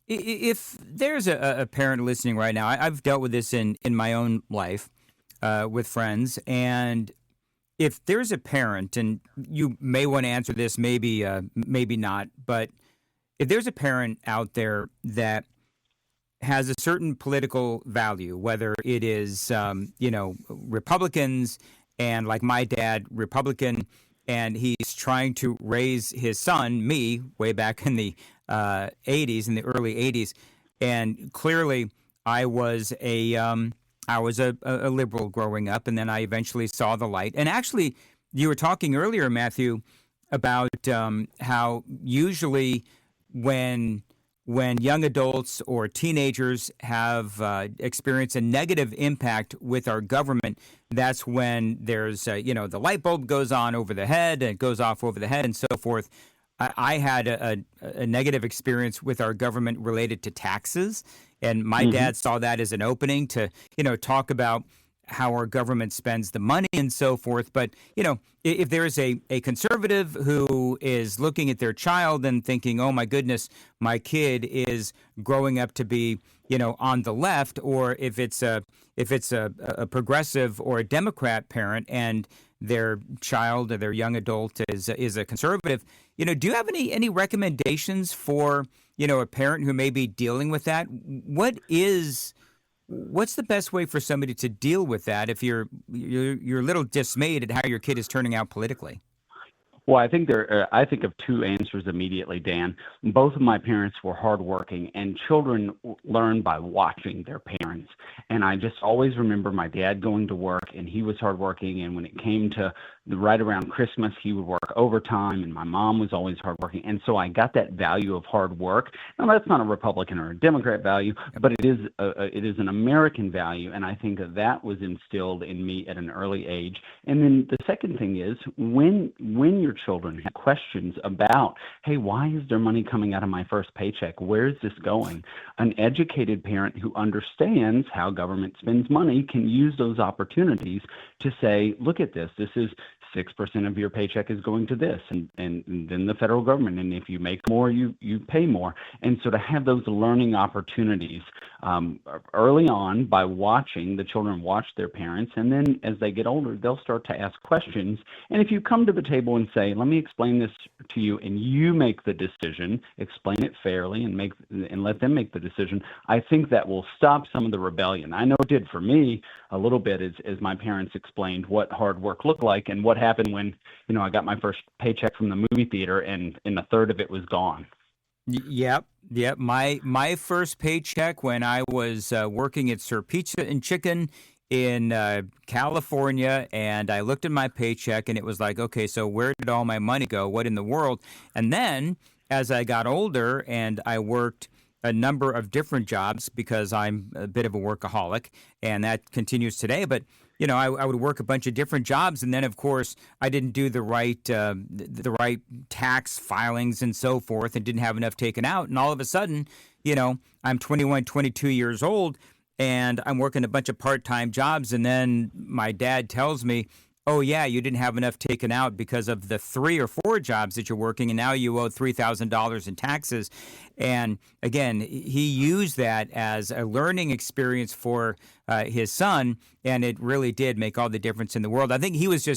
If there's a parent listening right now, I've dealt with this in my own life with friends, and if there's a parent, and you may want to answer this, maybe not, but if there's a parent out there that has a certain political value, whether it is Republicans, and like my dad, Republican, and he's trying to raise his son, me, way back in the 80s, in the early 80s, and clearly I was a liberal growing up, and then I eventually saw the light. And actually, you were talking earlier, Matthew, about how usually when young adults or teenagers have experienced a negative impact with our government, that's when there's, the light bulb goes on over the head, and it goes off over the head and so forth. I had a negative experience with our government related to taxes, and my dad saw that as an opening to, talk about how our government spends the money and so forth. But, if there's a conservative who is looking at their child and thinking, oh, my goodness, my kid is growing up to be, on the left, or if it's a progressive or a Democrat parent and their child or their young adult is a conservative, do you have any recommendations for, a parent who may be dealing with that? What's the best way for somebody to deal with that if you're a little dismayed at how your kid is turning out politically? Well, I think I think of two answers immediately, Dan. Both of my parents were hardworking, and children learn by watching their parents. And I just always remember my dad going to work, and he was hardworking. And when it came to right around Christmas, he would work overtime, and my mom was always hardworking. And so I got that value of hard work. Now, that's not a Republican or a Democrat value, but it is an American value, and I think that was instilled in me at an early age. And then the second thing is when your children have questions about, hey, why is there money coming out of my first paycheck? Where is this going? An educated parent who understands how government spends money can use those opportunities to say, look at this. This is 6% of your paycheck is going to this, and then the federal government. And if you make more, you pay more. And so to have those learning opportunities early on by watching the children watch their parents, and then as they get older, they'll start to ask questions. And if you come to the table and say, let me explain this to you, and you make the decision, explain it fairly, and let them make the decision, I think that will stop some of the rebellion. I know it did for me a little bit as my parents explained what hard work looked like and what happened when, I got my first paycheck from the movie theater and a third of it was gone. Yep. My first paycheck when I was working at Sir Pizza and Chicken in California, and I looked at my paycheck and it was like, okay, so where did all my money go? What in the world? And then as I got older and I worked a number of different jobs because I'm a bit of a workaholic, and that continues today. But I would work a bunch of different jobs, and then of course I didn't do the right tax filings and so forth, and didn't have enough taken out. And all of a sudden, I'm 21, 22 years old, and I'm working a bunch of part-time jobs, and then my dad tells me, oh, yeah, you didn't have enough taken out because of the 3 or 4 jobs that you're working, and now you owe $3,000 in taxes. And again, he used that as a learning experience for his son, and it really did make all the difference in the world. I think he was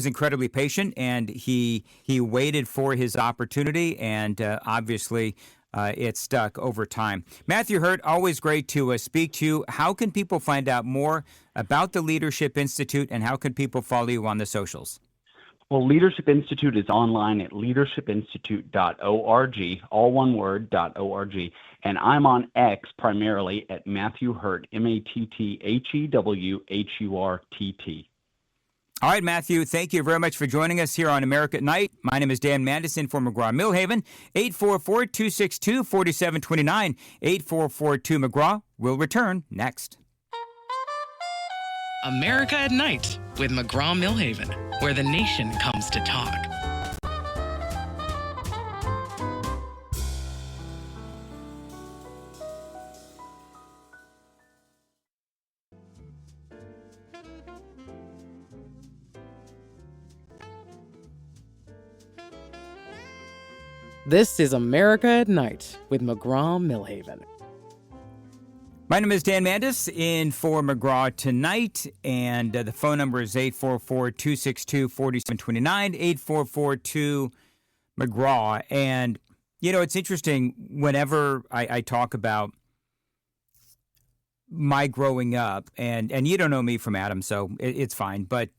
incredibly patient, and he waited for his opportunity, and obviously it stuck over time. Matthew Hurt, always great to speak to you. How can people find out more about the Leadership Institute, and how can people follow you on the socials? Well, Leadership Institute is online at leadershipinstitute.org, all one word, .org. And I'm on X primarily at Matthew Hurt, MattheWHurtt. All right, Matthew, thank you very much for joining us here on America at Night. My name is Dan Mandison for McGraw Milhaven, 844-262-4729, 8442-McGraw. We'll return next. America at Night with McGraw Milhaven, where the nation comes to talk. This is America at Night with McGraw Milhaven. My name is Dan Mandis, in for McGraw tonight, and the phone number is 844-262-4729, 844-2-McGraw. And, you know, it's interesting, whenever I talk about my growing up, and you don't know me from Adam, so it's fine, but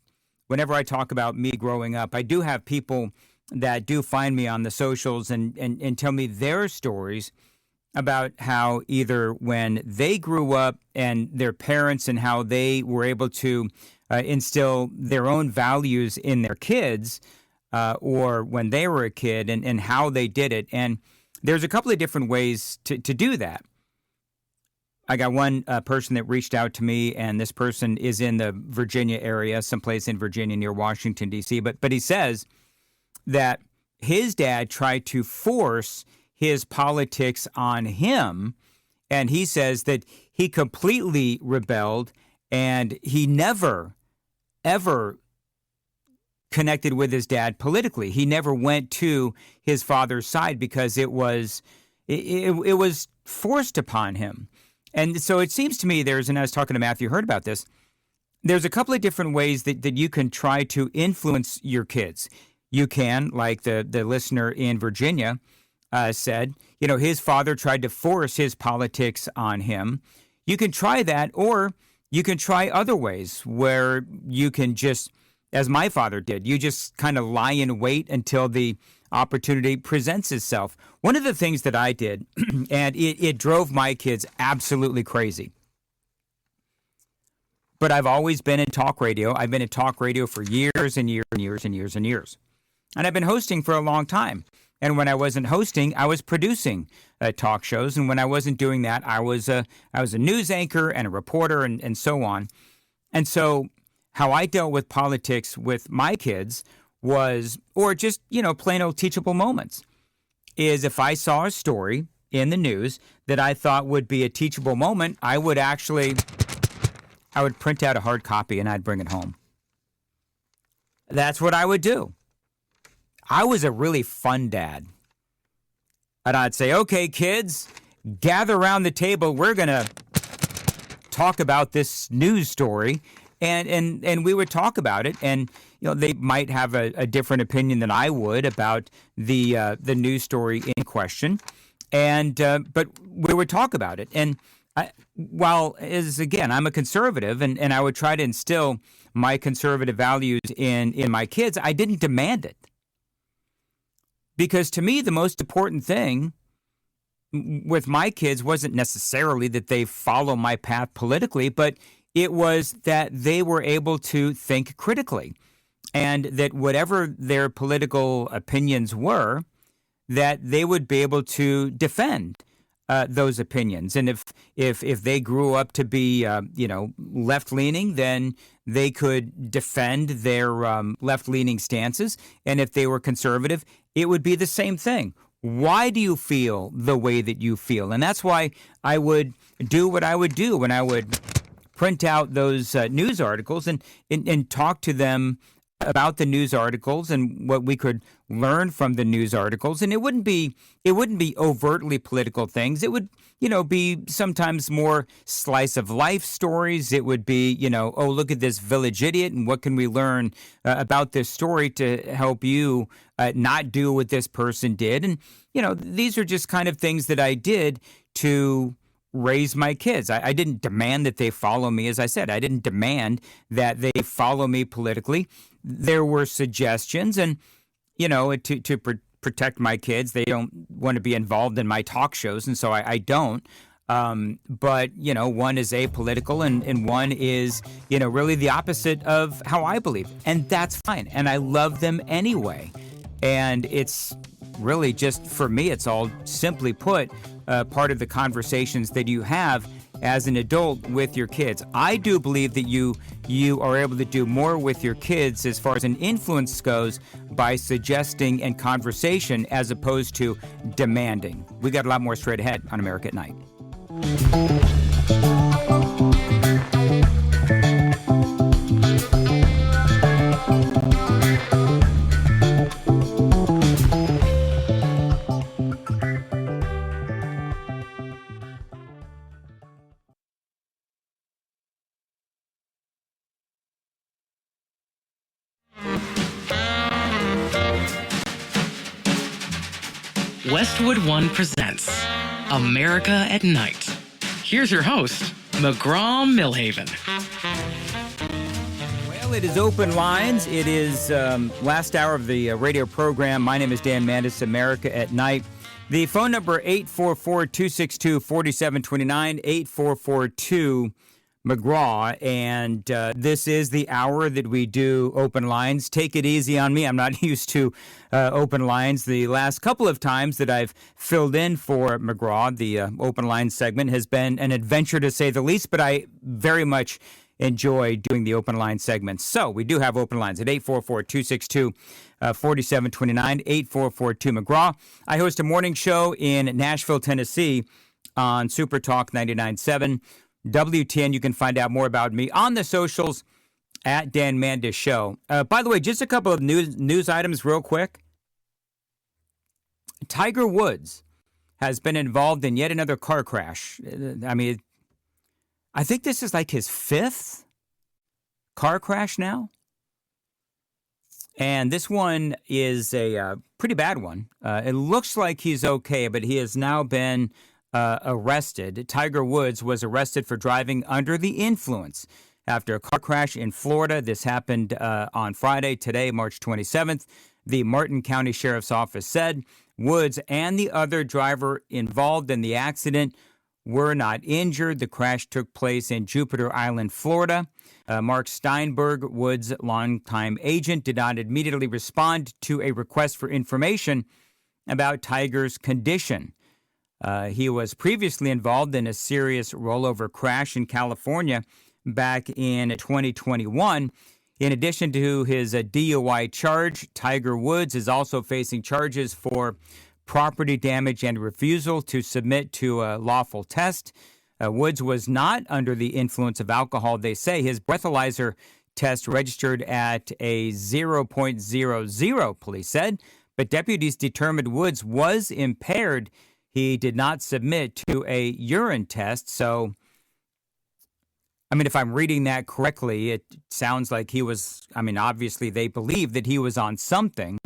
whenever I talk about me growing up, I do have people that do find me on the socials and tell me their stories about how either when they grew up and their parents and how they were able to instill their own values in their kids, or when they were a kid and how they did it. And there's a couple of different ways to do that. I got one person that reached out to me, and this person is in the Virginia area, someplace in Virginia near Washington, D.C., but he says that his dad tried to force his politics on him, and he says that he completely rebelled and he never, ever connected with his dad politically. He never went to his father's side because it was forced upon him. And so it seems to me and I was talking to Matthew Hurd about this, there's a couple of different ways that you can try to influence your kids. You can, like the listener in Virginia said, you know, his father tried to force his politics on him. You can try that, or you can try other ways where you can just, as my father did, you just kind of lie in wait until the opportunity presents itself. One of the things that I did, and it drove my kids absolutely crazy, but I've always been in talk radio. I've been in talk radio for years and years and years and years and years. And I've been hosting for a long time. And when I wasn't hosting, I was producing talk shows. And when I wasn't doing that, I was a news anchor and a reporter and so on. And so how I dealt with politics with my kids was, or just, you know, plain old teachable moments, is if I saw a story in the news that I thought would be a teachable moment, I would print out a hard copy and I'd bring it home. That's what I would do. I was a really fun dad. And I'd say, okay, kids, gather around the table. We're going to talk about this news story. And we would talk about it. And, you know, they might have a different opinion than I would about the news story in question. But we would talk about it. And again, I'm a conservative, and I would try to instill my conservative values in my kids, I didn't demand it. Because to me, the most important thing with my kids wasn't necessarily that they follow my path politically, but it was that they were able to think critically, and that whatever their political opinions were, that they would be able to defend those opinions. And if they grew up to be, left-leaning, then they could defend their left-leaning stances. And if they were conservative, it would be the same thing. Why do you feel the way that you feel? And that's why I would do what I would do when I would print out those news articles and talk to them about the news articles and what we could learn from the news articles. And it wouldn't be overtly political things. It would, be sometimes more slice of life stories. It would be, oh, look at this village idiot, and what can we learn about this story to help you not do what this person did. And, these are just kind of things that I did to raise my kids. I didn't demand that they follow me. As I said, I didn't demand that they follow me politically. There were suggestions, and, to protect my kids, they don't want to be involved in my talk shows, and so I don't. But, one is apolitical and one is, really the opposite of how I believe. And that's fine. And I love them anyway. And it's really just, for me, it's all simply put, part of the conversations that you have as an adult with your kids. I do believe that you you are able to do more with your kids as far as an influence goes by suggesting and conversation as opposed to demanding. We got a lot more straight ahead on America at Night. Westwood One presents America at Night. Here's your host, McGraw Milhaven. Well, it is open lines. It is last hour of the radio program. My name is Dan Mandis, America at Night. The phone number 844-262-4729, 844-2 McGraw, and this is the hour that we do open lines. Take it easy on me. I'm not used to open lines. The last couple of times that I've filled in for McGraw, the open line segment has been an adventure to say the least, but I very much enjoy doing the open line segments. So we do have open lines at 844-262-4729, 844-2 McGraw. I host a morning show in Nashville, Tennessee on Super Talk 99.7. WTN. You can find out more about me on the socials at Dan Mandis Show. By the way, just a couple of news items real quick. Tiger Woods has been involved in yet another car crash. I mean, I think this is like his fifth car crash now. And this one is a pretty bad one. It looks like he's okay, but he has now been arrested. Tiger Woods was arrested for driving under the influence after a car crash in Florida. This happened on Friday, today, March 27th. The Martin County Sheriff's Office said Woods and the other driver involved in the accident were not injured. The crash took place in Jupiter Island, Florida. Mark Steinberg, Woods' longtime agent, did not immediately respond to a request for information about Tiger's condition. He was previously involved in a serious rollover crash in California back in 2021. In addition to his DUI charge, Tiger Woods is also facing charges for property damage and refusal to submit to a lawful test. Woods was not under the influence of alcohol, they say. His breathalyzer test registered at a 0.00, police said, but deputies determined Woods was impaired. He did not submit to a urine test. So, I mean, if I'm reading that correctly, it sounds like he was, I mean, obviously they believe that he was on something.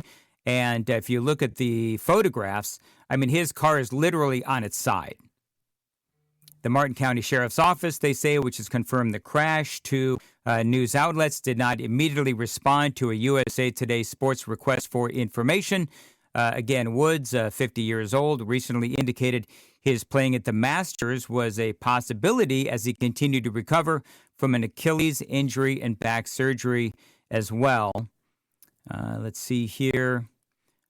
And if you look at the photographs, I mean, his car is literally on its side. The Martin County Sheriff's Office, they say, which has confirmed the crash to news outlets, did not immediately respond to a USA Today Sports request for information. Again, Woods, 50 years old, recently indicated his playing at the Masters was a possibility as he continued to recover from an Achilles injury and back surgery as well. Let's see here.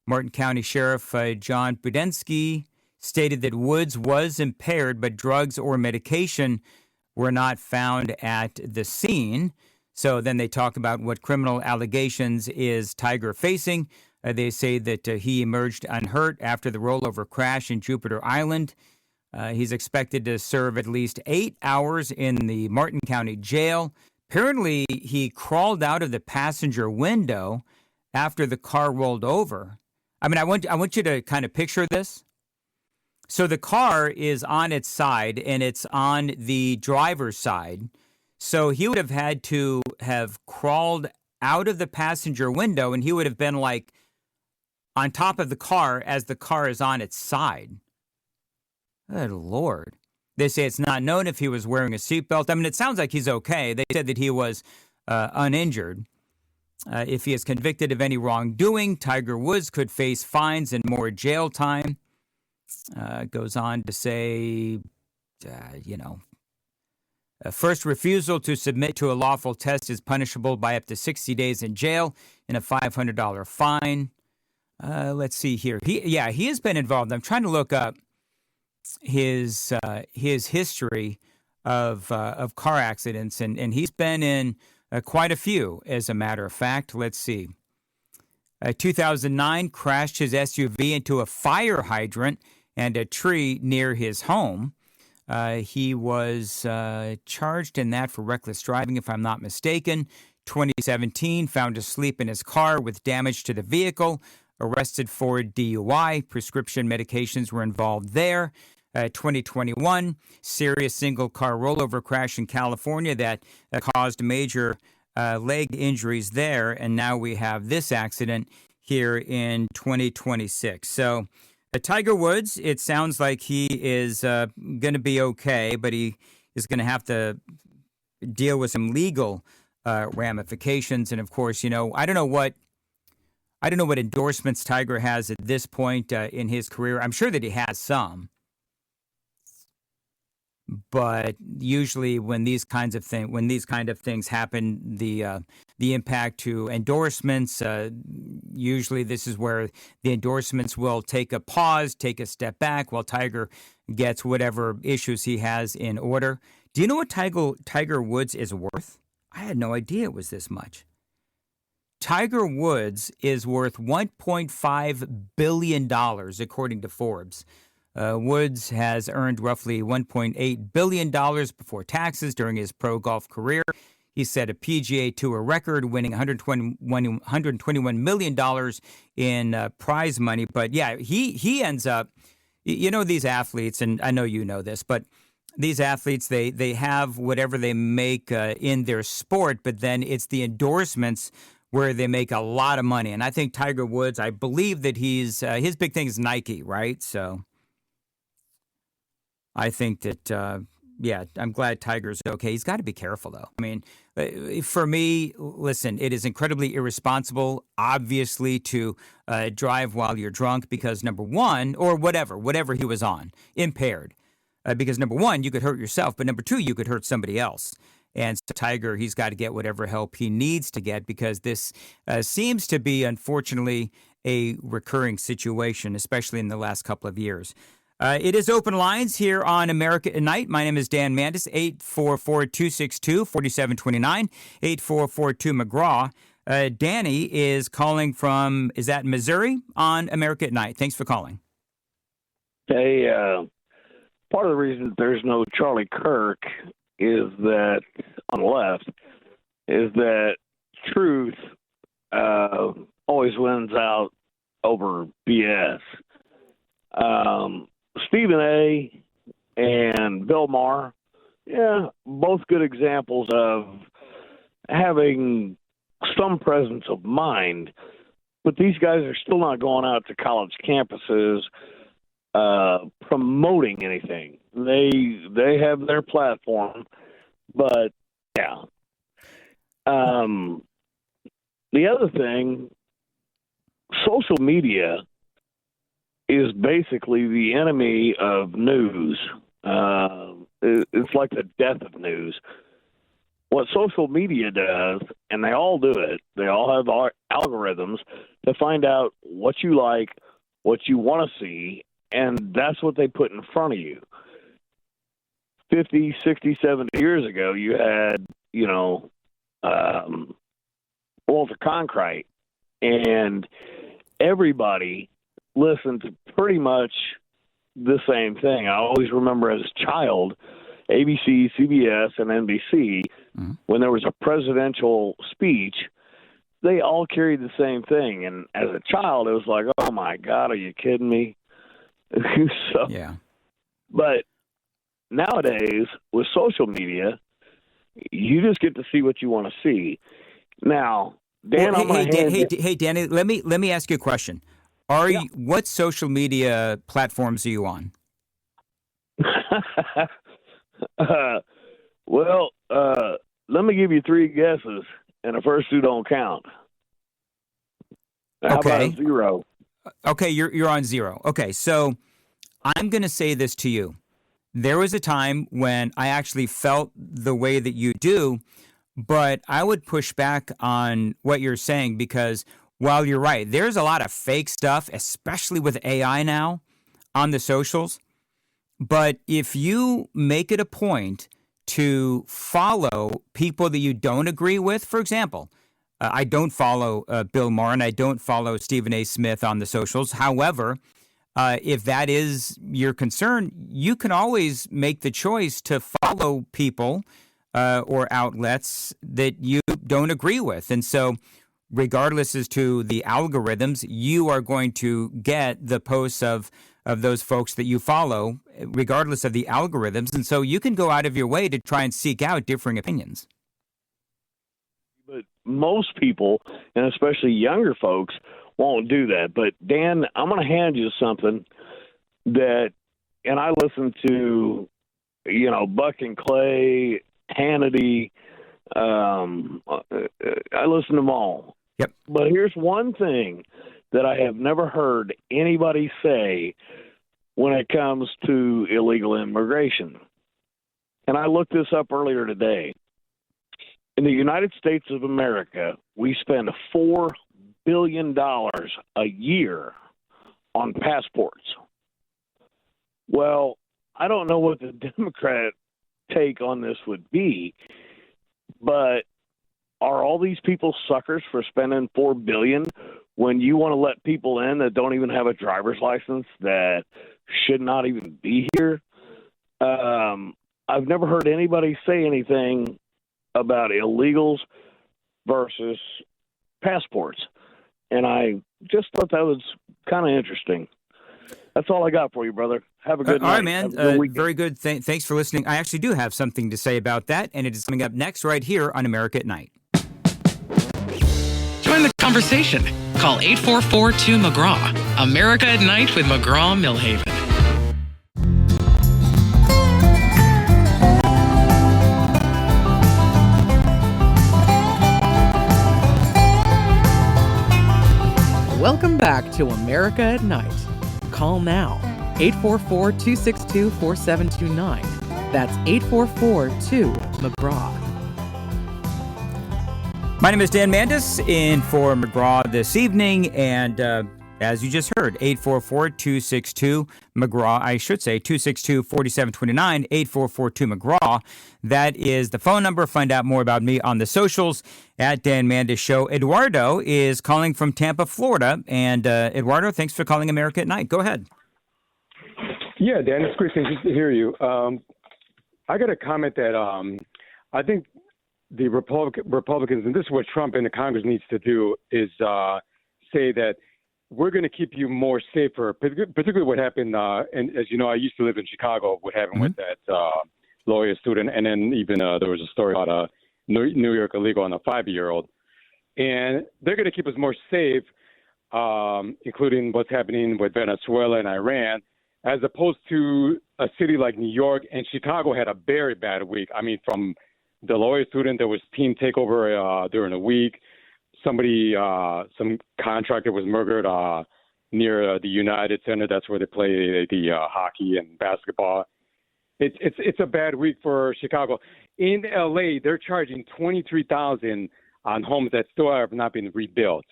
Martin County Sheriff John Budensky stated that Woods was impaired, but drugs or medication were not found at the scene. So then they talk about what criminal allegations is Tiger facing. They say that he emerged unhurt after the rollover crash in Jupiter Island. He's expected to serve at least 8 hours in the Martin County Jail. Apparently, he crawled out of the passenger window after the car rolled over. I mean, I want you to kind of picture this. So the car is on its side, and it's on the driver's side. So he would have had to have crawled out of the passenger window, and he would have been like on top of the car as the car is on its side. Good Lord. They say it's not known if he was wearing a seatbelt. I mean, it sounds like he's okay. They said that he was uninjured. If he is convicted of any wrongdoing, Tiger Woods could face fines and more jail time. Goes on to say, first refusal to submit to a lawful test is punishable by up to 60 days in jail and a $500 fine. Let's see here. He has been involved. I'm trying to look up his history of car accidents, and he's been in Quite a few, as a matter of fact. Let's see. 2009, crashed his SUV into a fire hydrant and a tree near his home. He was charged in that for reckless driving, if I'm not mistaken. 2017, found asleep in his car with damage to the vehicle, arrested for DUI. Prescription medications were involved there. 2021, serious single-car rollover crash in California that caused major leg injuries there, and now we have this accident here in 2026. So Tiger Woods, it sounds like he is going to be okay, but he is going to have to deal with some legal ramifications. And of course, I don't know what endorsements Tiger has at this point in his career. I'm sure that he has some, but usually when these kind of things happen, the impact to endorsements, usually this is where the endorsements will take a pause, take a step back while Tiger gets whatever issues he has in order. Do you know what Tiger Woods is worth? I had no idea it was this much. Tiger Woods is worth $1.5 billion, according to Forbes. Woods has earned roughly $1.8 billion before taxes during his pro golf career. He set a PGA Tour record, winning $121 million in prize money. But yeah, he ends up, these athletes, and I know you know this, but these athletes, they have whatever they make in their sport, but then it's the endorsements where they make a lot of money. And I think Tiger Woods, I believe that his big thing is Nike, right? So I think that, I'm glad Tiger's okay. He's got to be careful, though. I mean, for me, listen, it is incredibly irresponsible, obviously, to drive while you're drunk because, number one, or whatever he was on, impaired. Because, number one, you could hurt yourself, but number two, you could hurt somebody else. And so Tiger, he's got to get whatever help he needs to get because this seems to be, unfortunately, a recurring situation, especially in the last couple of years. It is open lines here on America at Night. My name is Dan Mandis, 844-262-4729, 8442-McGraw. Danny is calling from, is that Missouri, on America at Night. Thanks for calling. Hey, part of the reason that there's no Charlie Kirk is that, on the left, is that truth always wins out over BS. Stephen A. and Bill Maher, both good examples of having some presence of mind, but these guys are still not going out to college campuses promoting anything. They have their platform, but the other thing, social media is basically the enemy of news. It's like the death of news. What social media does, and they all do it, they all have algorithms to find out what you like, what you want to see, and that's what they put in front of you. 50, 60, 70 years ago, you had, Walter Cronkite, and everybody listened to pretty much the same thing. I always remember as a child, ABC, CBS, and NBC, when there was a presidential speech, they all carried the same thing. And as a child, it was like, oh, my God, are you kidding me? But nowadays, with social media, you just get to see what you want to see. Now, Dan, hey, Danny, let me ask you a question. What social media platforms are you on? Let me give you three guesses, and the first two don't count. How about zero? Okay, you're on zero. Okay, so I'm going to say this to you. There was a time when I actually felt the way that you do, but I would push back on what you're saying because while you're right, there's a lot of fake stuff, especially with AI now on the socials. But if you make it a point to follow people that you don't agree with. For example, I don't follow Bill Maher and I don't follow Stephen A. Smith on the socials. However, if that is your concern, you can always make the choice to follow people or outlets that you don't agree with. And so regardless as to the algorithms, you are going to get the posts of those folks that you follow, regardless of the algorithms. And so you can go out of your way to try and seek out differing opinions. But most people, and especially younger folks, won't do that. But Dan, I'm going to hand you something that, and I listen to, Buck and Clay, Hannity, I listen to them all. Yep. But here's one thing that I have never heard anybody say when it comes to illegal immigration. And I looked this up earlier today. In the United States of America, we spend $4 billion a year on passports. Well, I don't know what the Democrat take on this would be, but are all these people suckers for spending $4 billion when you want to let people in that don't even have a driver's license, that should not even be here? I've never heard anybody say anything about illegals versus passports, and I just thought that was kind of interesting. That's all I got for you, brother. Have a good night. All right, man. Very good. Thanks for listening. I actually do have something to say about that, and it is coming up next right here on America at Night. Join the conversation. Call 844-2-McGraw. America at Night with McGraw Milhaven. Welcome back to America at Night. Call now. 844-262-4729. That's 844-2-McGraw. My name is Dan Mandis, in for McGraw this evening, and as you just heard, 844-262-McGraw, I should say 262-4729, 844-2-McGraw. That is the phone number. Find out more about me on the socials at Dan Mandis Show. Eduardo is calling from Tampa, Florida, and Eduardo, thanks for calling America at Night. Go ahead. Yeah, Dan, it's great to hear you. I got a comment that I think the Republicans, and this is what Trump and the Congress needs to do, is say that we're going to keep you more safer, particularly what happened, and as you know, I used to live in Chicago, what happened with that lawyer student, and then even there was a story about a New York illegal and a 5-year-old. And they're going to keep us more safe, including what's happening with Venezuela and Iran, as opposed to a city like New York, and Chicago had a very bad week. I mean, from the lawyer student, there was team takeover during the week. Somebody, some contractor was murdered near the United Center. That's where they play the hockey and basketball. It's a bad week for Chicago. In LA, they're charging $23,000 on homes that still have not been rebuilt,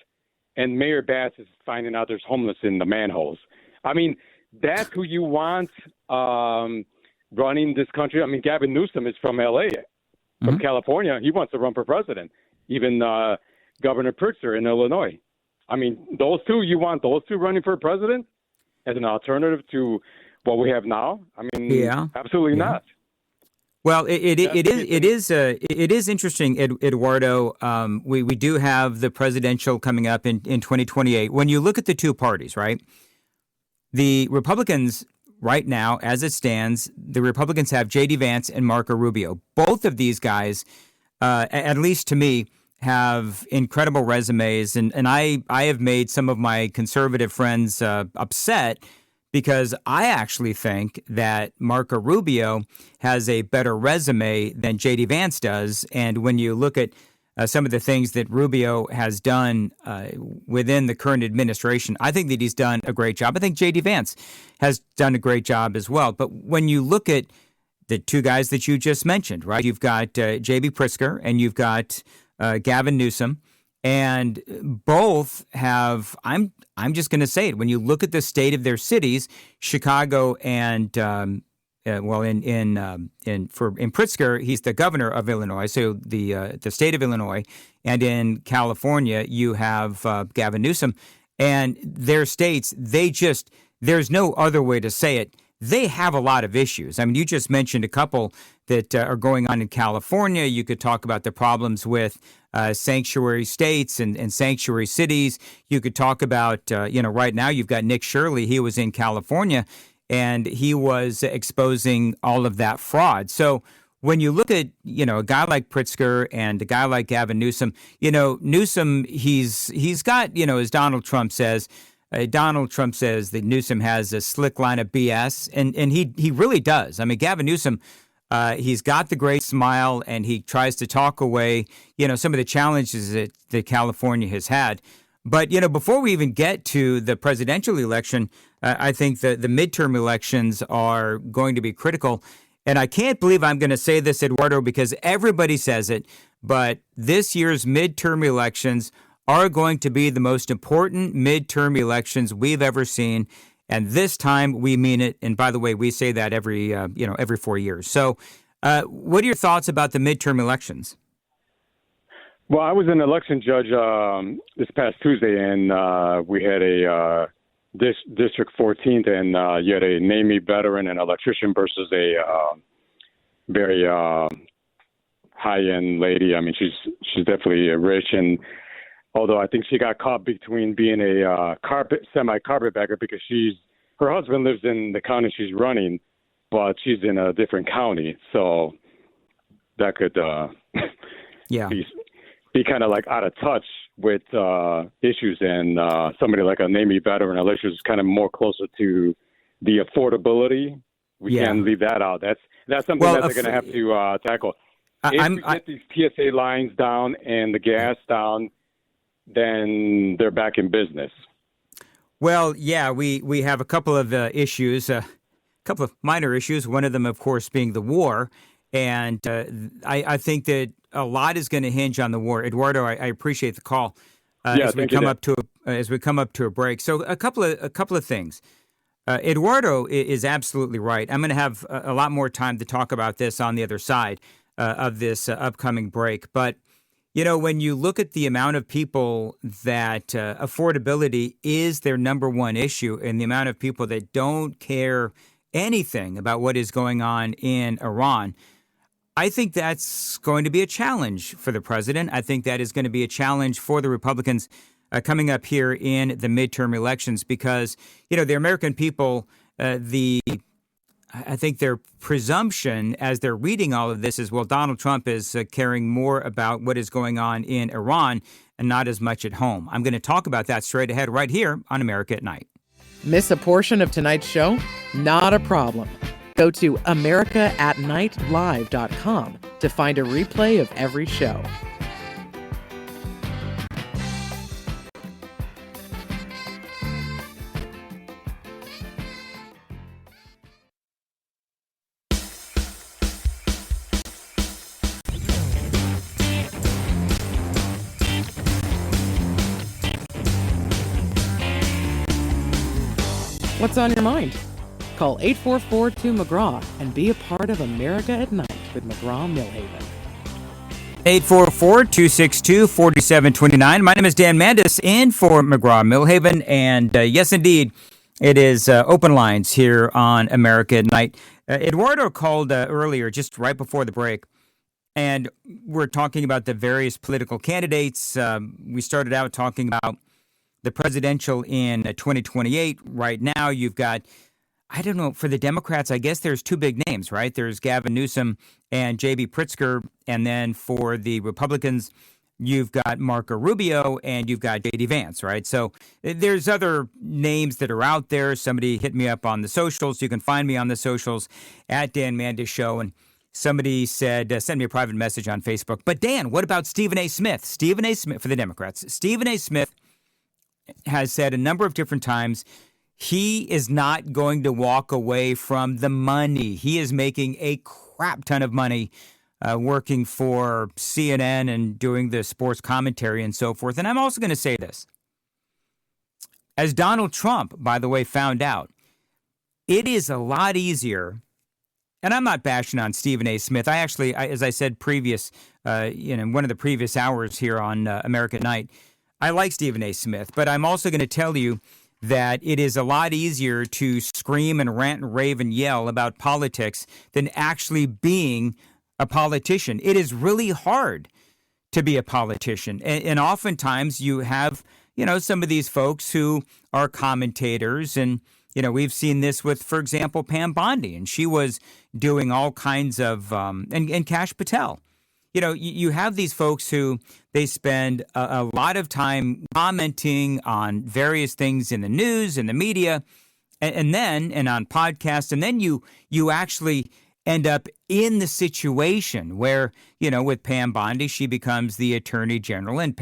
and Mayor Bass is finding out there's homeless in the manholes. I mean, that's who you want running this country. I mean, Gavin Newsom is from LA. From California, he wants to run for president. Even Governor Pritzker in Illinois. I mean, those two, you want those two running for president as an alternative to what we have now? I mean, absolutely not. Well, it is interesting, Eduardo. We do have the presidential coming up in 2028. When you look at the two parties, right? The Republicans right now, as it stands, the Republicans have J.D. Vance and Marco Rubio. Both of these guys, at least to me, have incredible resumes. And I have made some of my conservative friends upset because I actually think that Marco Rubio has a better resume than J.D. Vance does. And when you look at some of the things that Rubio has done within the current administration, I think that he's done a great job. I think J.D. Vance has done a great job as well. But when you look at the two guys that you just mentioned, right, you've got J.B. Pritzker and you've got Gavin Newsom, and both have, I'm just going to say it, when you look at the state of their cities, Chicago and Pritzker, he's the governor of Illinois, so the state of Illinois, and in California you have Gavin Newsom, and their states, there's no other way to say it. They have a lot of issues. I mean, you just mentioned a couple that are going on in California. You could talk about the problems with sanctuary states and sanctuary cities. You could talk about, right now you've got Nick Shirley. He was in California, and he was exposing all of that fraud. So when you look at, a guy like Pritzker and a guy like Gavin Newsom, Newsom, he's got, as Donald Trump says that Newsom has a slick line of BS, and he really does. I mean, Gavin Newsom, he's got the great smile, and he tries to talk away, some of the challenges that California has had. But, before we even get to the presidential election, I think the midterm elections are going to be critical. And I can't believe I'm going to say this, Eduardo, because everybody says it, but this year's midterm elections are going to be the most important midterm elections we've ever seen. And this time we mean it. And by the way, we say that every 4 years. So what are your thoughts about the midterm elections? Well, I was an election judge this past Tuesday, and we had a District 14th, and you had a Navy veteran and electrician versus a very high-end lady. I mean, she's definitely rich, and although I think she got caught between being a semi-carpetbagger because her husband lives in the county she's running, but she's in a different county, so that could be kind of like out of touch with issues, and somebody like a Navy veteran electrician is kind of more closer to the affordability. We can't leave that out. That's something that they're going to have to tackle. If we get these TSA lines down and the gas down, then they're back in business. Well, yeah, we have a couple of issues, a couple of minor issues. One of them, of course, being the war. And I think that a lot is going to hinge on the war. Eduardo, I appreciate the call as we come up to a break. So a couple of things. Eduardo is absolutely right. I'm going to have a lot more time to talk about this on the other side of this upcoming break. But when you look at the amount of people that affordability is their number one issue, and the amount of people that don't care anything about what is going on in Iran, I think that's going to be a challenge for the president. I think that is going to be a challenge for the Republicans coming up here in the midterm elections because, the American people, I think their presumption as they're reading all of this is, well, Donald Trump is caring more about what is going on in Iran and not as much at home. I'm going to talk about that straight ahead right here on America at Night. Miss a portion of tonight's show? Not a problem. Go to americaatnightlive.com to find a replay of every show. What's on your mind? Call 844-2-McGraw and be a part of America at Night with McGraw Milhaven. 844-262-4729. My name is Dan Mandis, in for McGraw Milhaven. And yes, indeed, it is open lines here on America at Night. Eduardo called earlier, just right before the break, and we're talking about the various political candidates. We started out talking about the presidential in 2028. Right now, you've got, I don't know, for the Democrats, I guess there's two big names, right? There's Gavin Newsom and J.B. Pritzker. And then for the Republicans, you've got Marco Rubio and you've got J.D. Vance, right? So there's other names that are out there. Somebody hit me up on the socials. You can find me on the socials at Dan Mandis Show. And somebody said, send me a private message on Facebook. But Dan, what about Stephen A. Smith? Stephen A. Smith for the Democrats. Stephen A. Smith has said a number of different times he is not going to walk away from the money. He is making a crap ton of money working for CNN and doing the sports commentary and so forth. And I'm also going to say this. As Donald Trump, by the way, found out, it is a lot easier and I'm not bashing on Stephen A. Smith. I actually, as I said in one of the previous hours here on America at Night, I like Stephen A. Smith, but I'm also going to tell you that it is a lot easier to scream and rant and rave and yell about politics than actually being a politician. It is really hard to be a politician. And oftentimes you have, some of these folks who are commentators. And, we've seen this with, for example, Pam Bondi, and she was doing all kinds of, and Kash Patel. You have these folks who they spend a lot of time commenting on various things in the news, in the media, and on podcasts. And then you actually end up in the situation where, with Pam Bondi, she becomes the attorney general and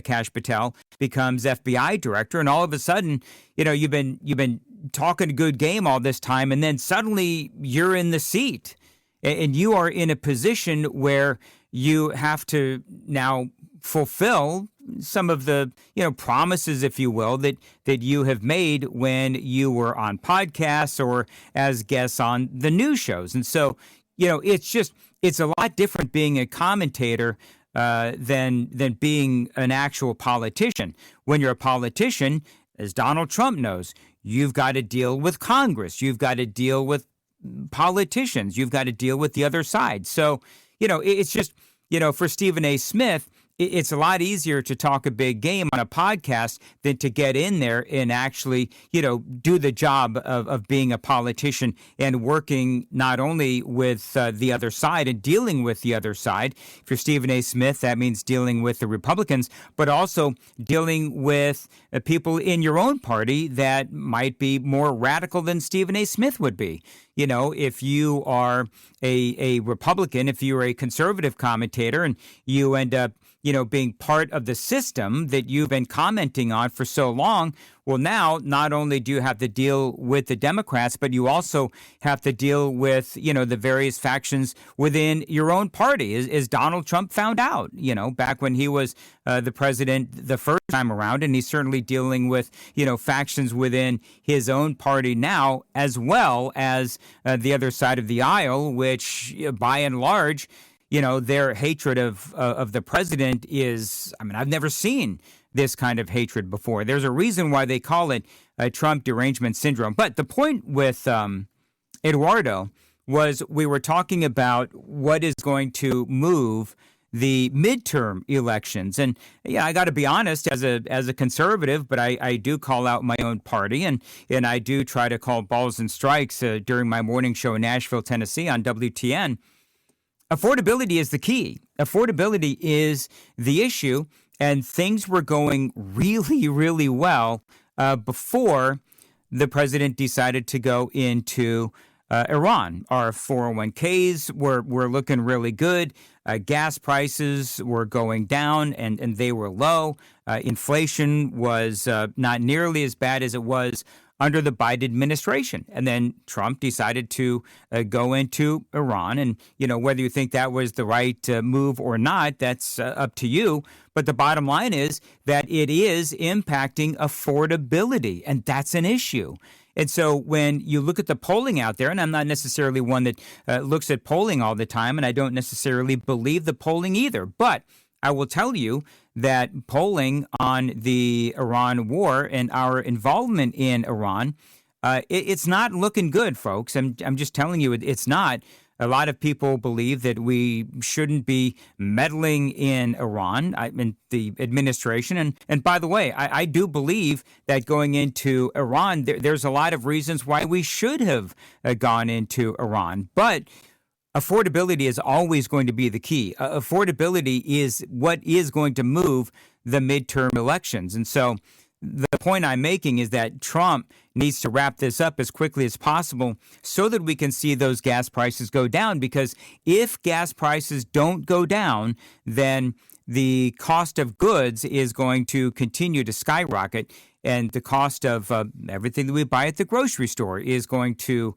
Kash Patel becomes FBI director. And all of a sudden, you've been talking a good game all this time. And then suddenly you're in the seat and you are in a position where you have to now fulfill some of the promises, if you will, that you have made when you were on podcasts or as guests on the news shows. And so, it's a lot different being a commentator than being an actual politician. When you're a politician, as Donald Trump knows, you've got to deal with Congress. You've got to deal with politicians. You've got to deal with the other side. So, it's just, for Stephen A. Smith, it's a lot easier to talk a big game on a podcast than to get in there and actually, do the job of being a politician and working not only with the other side and dealing with the other side. If you're Stephen A. Smith, that means dealing with the Republicans, but also dealing with people in your own party that might be more radical than Stephen A. Smith would be. If you are a Republican, if you're a conservative commentator and you end up, being part of the system that you've been commenting on for so long, well, now not only do you have to deal with the Democrats, but you also have to deal with, the various factions within your own party, as Donald Trump found out, back when he was the president the first time around. And he's certainly dealing with, factions within his own party now, as well as the other side of the aisle, which by and large, their hatred of the president is, I've never seen this kind of hatred before. There's a reason why they call it Trump derangement syndrome. But the point with Eduardo was we were talking about what is going to move the midterm elections. And I got to be honest, as a conservative, but I do call out my own party, and I do try to call balls and strikes during my morning show in Nashville, Tennessee on WTN. Affordability is the key. Affordability is the issue, and things were going really, really well before the president decided to go into Iran. Our 401ks were looking really good. Gas prices were going down, and they were low. Inflation was not nearly as bad as it was under the Biden administration. And then Trump decided to go into Iran. And, whether you think that was the right move or not, that's up to you. But the bottom line is that it is impacting affordability, and that's an issue. And so when you look at the polling out there, and I'm not necessarily one that looks at polling all the time, and I don't necessarily believe the polling either, but I will tell you that polling on the Iran war and our involvement in Iran, it's not looking good, folks. I'm just telling you, it's not. A lot of people believe that we shouldn't be meddling in Iran, in the administration. And by the way, I do believe that going into Iran, there's a lot of reasons why we should have gone into Iran. But affordability is always going to be the key. Affordability is what is going to move the midterm elections. And so the point I'm making is that Trump needs to wrap this up as quickly as possible so that we can see those gas prices go down. Because if gas prices don't go down, then the cost of goods is going to continue to skyrocket. And the cost of everything that we buy at the grocery store is going to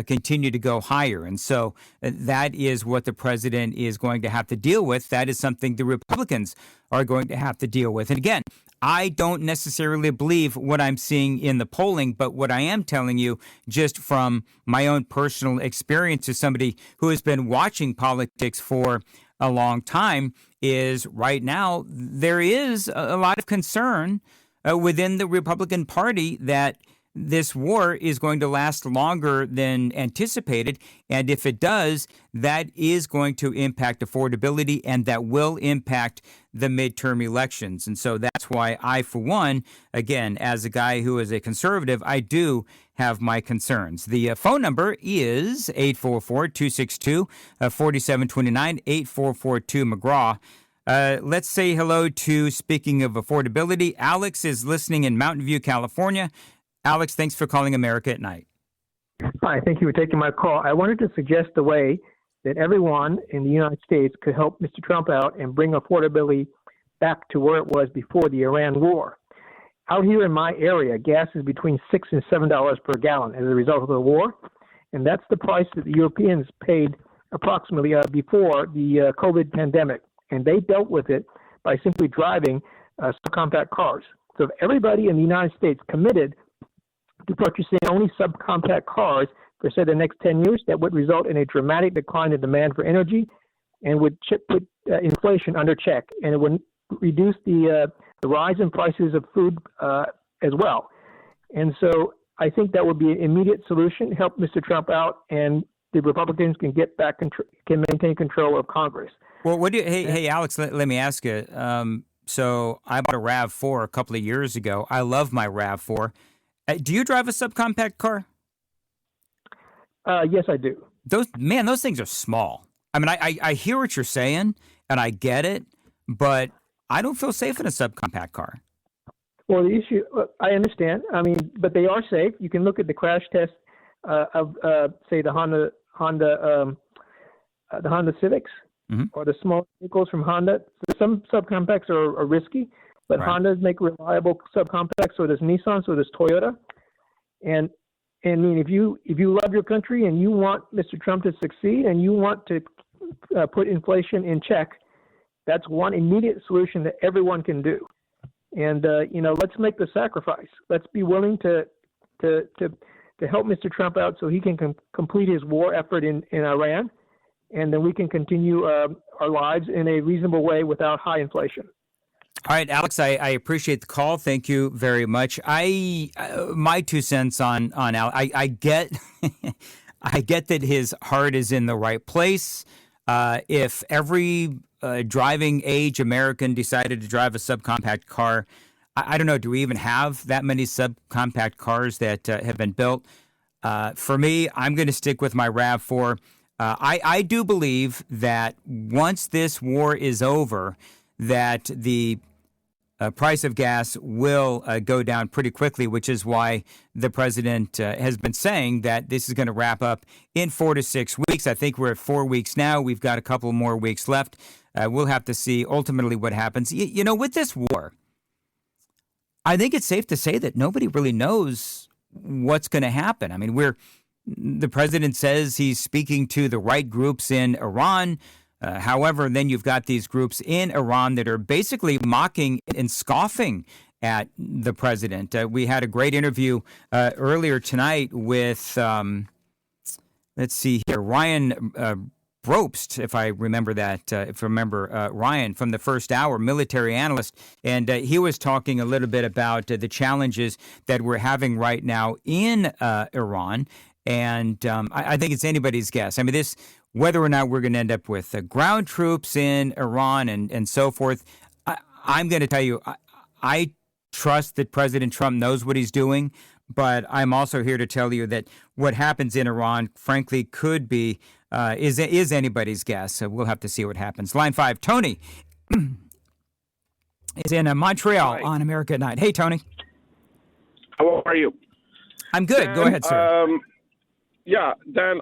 continue to go higher. And so that is what the president is going to have to deal with. That is something the Republicans are going to have to deal with. And again, I don't necessarily believe what I'm seeing in the polling, but what I am telling you, just from my own personal experience as somebody who has been watching politics for a long time, is right now there is a lot of concern within the Republican Party that this war is going to last longer than anticipated. And if it does, that is going to impact affordability, and that will impact the midterm elections. And so that's why I, for one, again, as a guy who is a conservative, I do have my concerns. The phone number is 844-262-4729, 8442-McGraw. Let's say hello to, speaking of affordability, Alex is listening in Mountain View, California. Alex, thanks for calling America at Night. Hi, thank you for taking my call. I wanted to suggest a way that everyone in the United States could help Mr. Trump out and bring affordability back to where it was before the Iran war. Out here in my area, gas is between $6 and $7 per gallon as a result of the war, and that's the price that the Europeans paid approximately before the COVID pandemic, and they dealt with it by simply driving subcompact cars. So if everybody in the United States committed to purchasing only subcompact cars for, say, the next 10 years, that would result in a dramatic decline in demand for energy and would put inflation under check, and it would reduce the rise in prices of food as well. And so I think that would be an immediate solution, help Mr. Trump out, and the Republicans can get back can maintain control of Congress. Well, hey, Alex, let me ask you. So I bought a RAV4 a couple of years ago. I love my RAV4. Do you drive a subcompact car? Yes, I do. Those things are small. I mean, I hear what you're saying, and I get it, but I don't feel safe in a subcompact car. Well, the issue, I understand. I mean, but they are safe. You can look at the crash test of, say, the Honda Civics, mm-hmm. or the small vehicles from Honda. Some subcompacts are risky, but right. Hondas make reliable subcompacts. So does Nissan. So does Toyota. And I mean, if you love your country and you want Mr. Trump to succeed and you want to put inflation in check, that's one immediate solution that everyone can do. And let's make the sacrifice. Let's be willing to help Mr. Trump out so he can complete his war effort in Iran, and then we can continue our lives in a reasonable way without high inflation. All right, Alex, I appreciate the call. Thank you very much. My 2 cents on Alex, I get I get that his heart is in the right place. If every driving age American decided to drive a subcompact car, I don't know, do we even have that many subcompact cars that have been built? For me, I'm going to stick with my RAV4. I do believe that once this war is over, that the price of gas will go down pretty quickly, which is why the president has been saying that this is going to wrap up in 4 to 6 weeks. I think we're at 4 weeks now. We've got a couple more weeks left. We'll have to see ultimately what happens. With this war, I think it's safe to say that nobody really knows what's going to happen. I mean, the president says he's speaking to the right groups in Iran. However, then you've got these groups in Iran that are basically mocking and scoffing at the president. We had a great interview earlier tonight with, Ryan Brobst, if I remember that, Ryan from the First Hour, military analyst, and he was talking a little bit about the challenges that we're having right now in Iran. And I think it's anybody's guess. I mean, whether or not we're going to end up with ground troops in Iran and so forth, I'm going to tell you, I trust that President Trump knows what he's doing, but I'm also here to tell you that what happens in Iran, frankly, could be, is anybody's guess. So we'll have to see what happens. Line 5, Tony is in Montreal. Hi. On America at Night. Hey, Tony. How are you? I'm good. Dan, go ahead, sir. Yeah, Dan,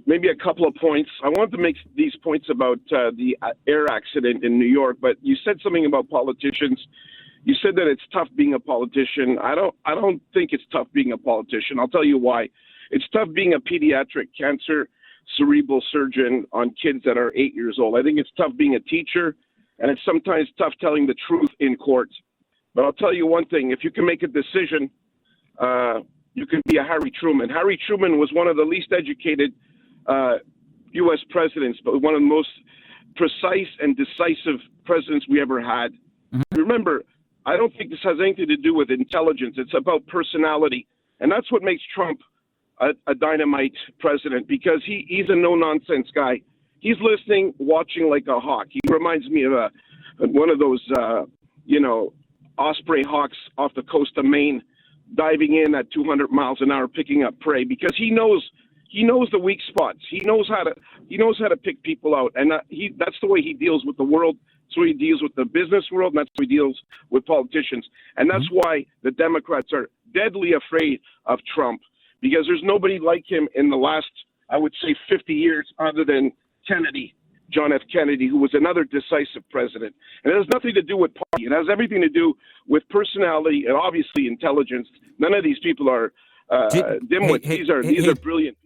maybe a couple of points. I wanted to make these points about the air accident in New York, but you said something about politicians. You said that it's tough being a politician. I don't think it's tough being a politician. I'll tell you why. It's tough being a pediatric cancer cerebral surgeon on kids that are 8 years old. I think it's tough being a teacher, and it's sometimes tough telling the truth in court. But I'll tell you one thing: if you can make a decision, you can be a Harry Truman. Harry Truman was one of the least educated U.S. presidents, but one of the most precise and decisive presidents we ever had. Mm-hmm. Remember, I don't think this has anything to do with intelligence. It's about personality. And that's what makes Trump a dynamite president, because he's a no-nonsense guy. He's listening, watching like a hawk. He reminds me of one of those, osprey hawks off the coast of Maine, diving in at 200 miles an hour, picking up prey, because he knows the weak spots. He knows how to pick people out, and that's the way he deals with the world. That's the way he deals with the business world, and that's the way he deals with politicians. And that's why the Democrats are deadly afraid of Trump, because there's nobody like him in the last, I would say, 50 years other than Kennedy, John F. Kennedy, who was another decisive president. And it has nothing to do with party. It has everything to do with personality and obviously intelligence. None of these people are dimwits. These are brilliant.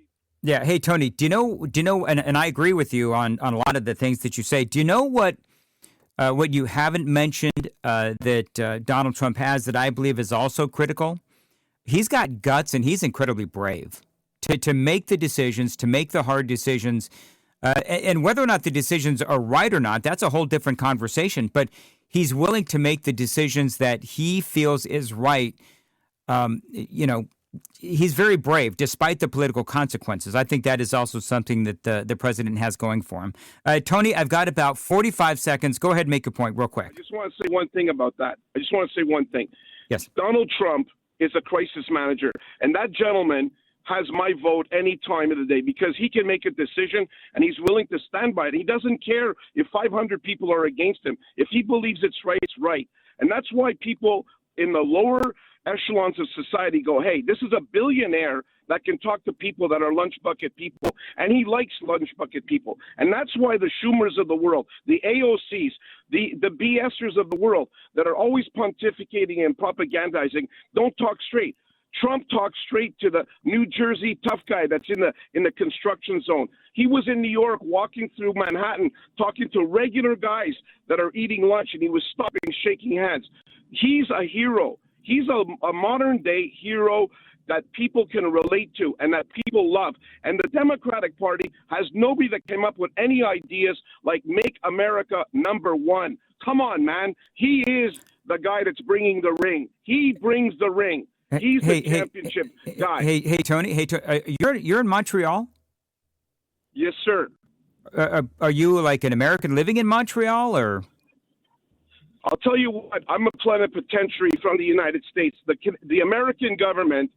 Yeah. Hey, Tony, do you know, and I agree with you on a lot of the things that you say. Do you know what you haven't mentioned that Donald Trump has that I believe is also critical? He's got guts and he's incredibly brave to make the decisions, to make the hard decisions. And whether or not the decisions are right or not, that's a whole different conversation. But he's willing to make the decisions that he feels is right. He's very brave despite the political consequences. I think that is also something that the president has going for him. Tony, I've got about 45 seconds. Go ahead and make your point real quick. I just want to say one thing about that. Yes. Donald Trump is a crisis manager, and that gentleman has my vote any time of the day, because he can make a decision and he's willing to stand by it. He doesn't care if 500 people are against him. If he believes it's right, it's right. And that's why people in the lower echelons of society go, hey, this is a billionaire that can talk to people that are lunch bucket people, and he likes lunch bucket people. And that's why the Schumers of the world, the AOCs, the BSers of the world that are always pontificating and propagandizing don't talk straight. Trump talks straight to the New Jersey tough guy that's in the construction zone. He was in New York walking through Manhattan talking to regular guys that are eating lunch, and he was stopping, shaking hands. He's a hero. He's a modern-day hero that people can relate to and that people love. And the Democratic Party has nobody that came up with any ideas like make America number one. Come on, man. He is the guy that's bringing the ring. He brings the ring. He's the championship guy. Hey, Tony. You're in Montreal? Yes, sir. Are you like an American living in Montreal, or? I'll tell you what. I'm a plenipotentiary from the United States. The American government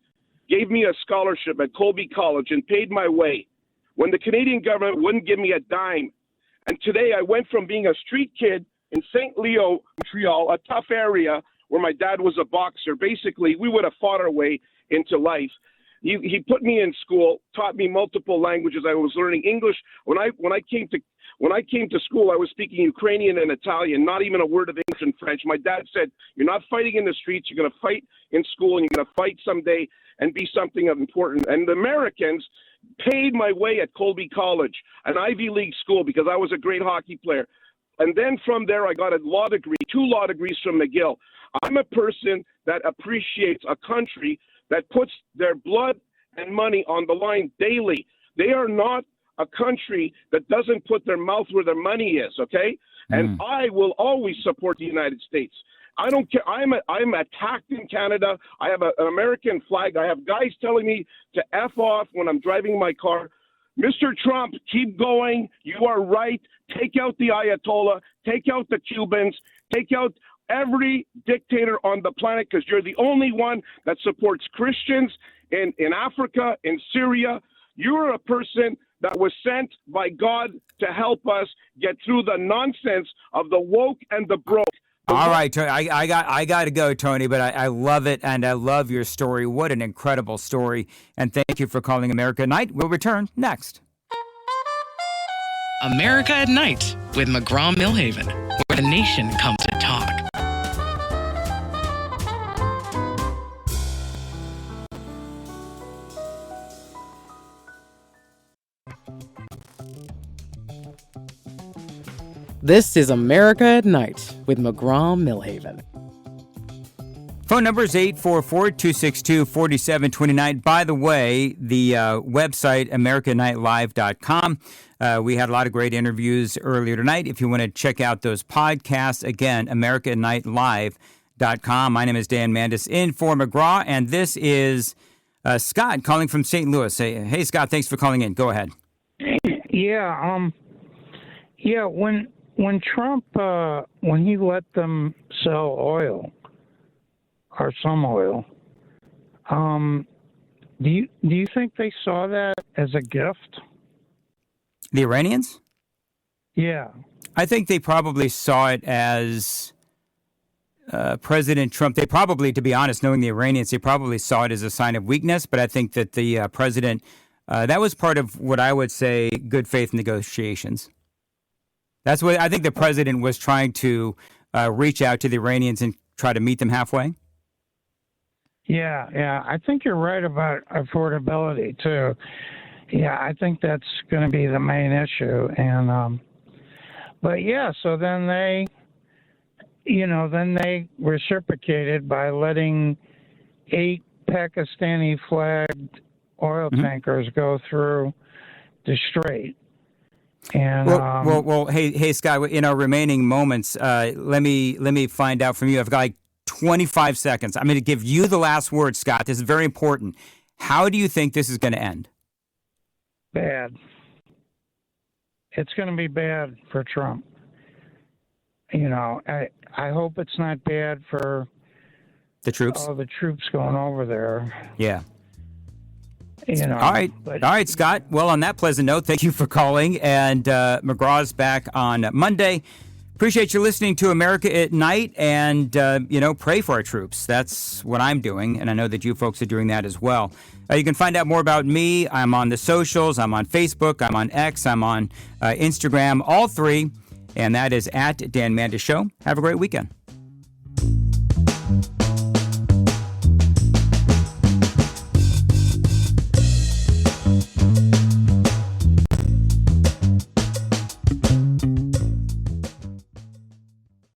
gave me a scholarship at Colby College and paid my way when the Canadian government wouldn't give me a dime. And today I went from being a street kid in St. Leo, Montreal, a tough area, where my dad was a boxer. Basically, we would have fought our way into life. He put me in school, taught me multiple languages. I was learning English. When I came to school, I was speaking Ukrainian and Italian, not even a word of English and French. My dad said, "You're not fighting in the streets. You're going to fight in school, and you're going to fight someday and be something of importance." And the Americans paid my way at Colby College, an Ivy League school, because I was a great hockey player. And then from there, I got a law degree, 2 law degrees from McGill. I'm a person that appreciates a country that puts their blood and money on the line daily. They are not a country that doesn't put their mouth where their money is, okay? And I will always support the United States. I don't care. I'm attacked in Canada. I have an American flag. I have guys telling me to F off when I'm driving my car. Mr. Trump, keep going. You are right. Take out the Ayatollah. Take out the Cubans. Take out every dictator on the planet, because you're the only one that supports Christians in Africa, in Syria. You're a person that was sent by God to help us get through the nonsense of the woke and the broke. All right, Tony, I got to go, Tony, but I love it, and I love your story. What an incredible story, and thank you for calling America at Night. We'll return next. America at Night with McGraw Milhaven, where the nation comes to talk. This is America at Night with McGraw Milhaven. Phone number is 844-262-4729. By the way, the website, americanightlive.com. We had a lot of great interviews earlier tonight. If you want to check out those podcasts, again, americanightlive.com. My name is Dan Mandis in for McGraw, and this is Scott calling from St. Louis. Hey, Scott, thanks for calling in. Go ahead. When Trump, when he let them sell oil, or some oil, do you think they saw that as a gift? The Iranians? Yeah. I think they probably saw it as President Trump. They probably, to be honest, knowing the Iranians, they probably saw it as a sign of weakness. But I think that the president, that was part of what I would say good faith negotiations. That's what I think the president was trying to reach out to the Iranians and try to meet them halfway. Yeah. I think you're right about affordability, too. Yeah, I think that's going to be the main issue. And, so then they reciprocated by letting 8 Pakistani flagged oil tankers go through the Strait. And hey, Scott. In our remaining moments, let me find out from you. I've got like 25 seconds. I'm going to give you the last word, Scott. This is very important. How do you think this is going to end? Bad. It's going to be bad for Trump. I hope it's not bad for the troops. All the troops going over there. Yeah. All right, Scott. Well, on that pleasant note, thank you for calling. And McGraw's back on Monday. Appreciate you listening to America at Night, and pray for our troops. That's what I'm doing, and I know that you folks are doing that as well. You can find out more about me. I'm on the socials. I'm on Facebook. I'm on X. I'm on Instagram. All 3, and that is at Dan Mandis Show. Have a great weekend.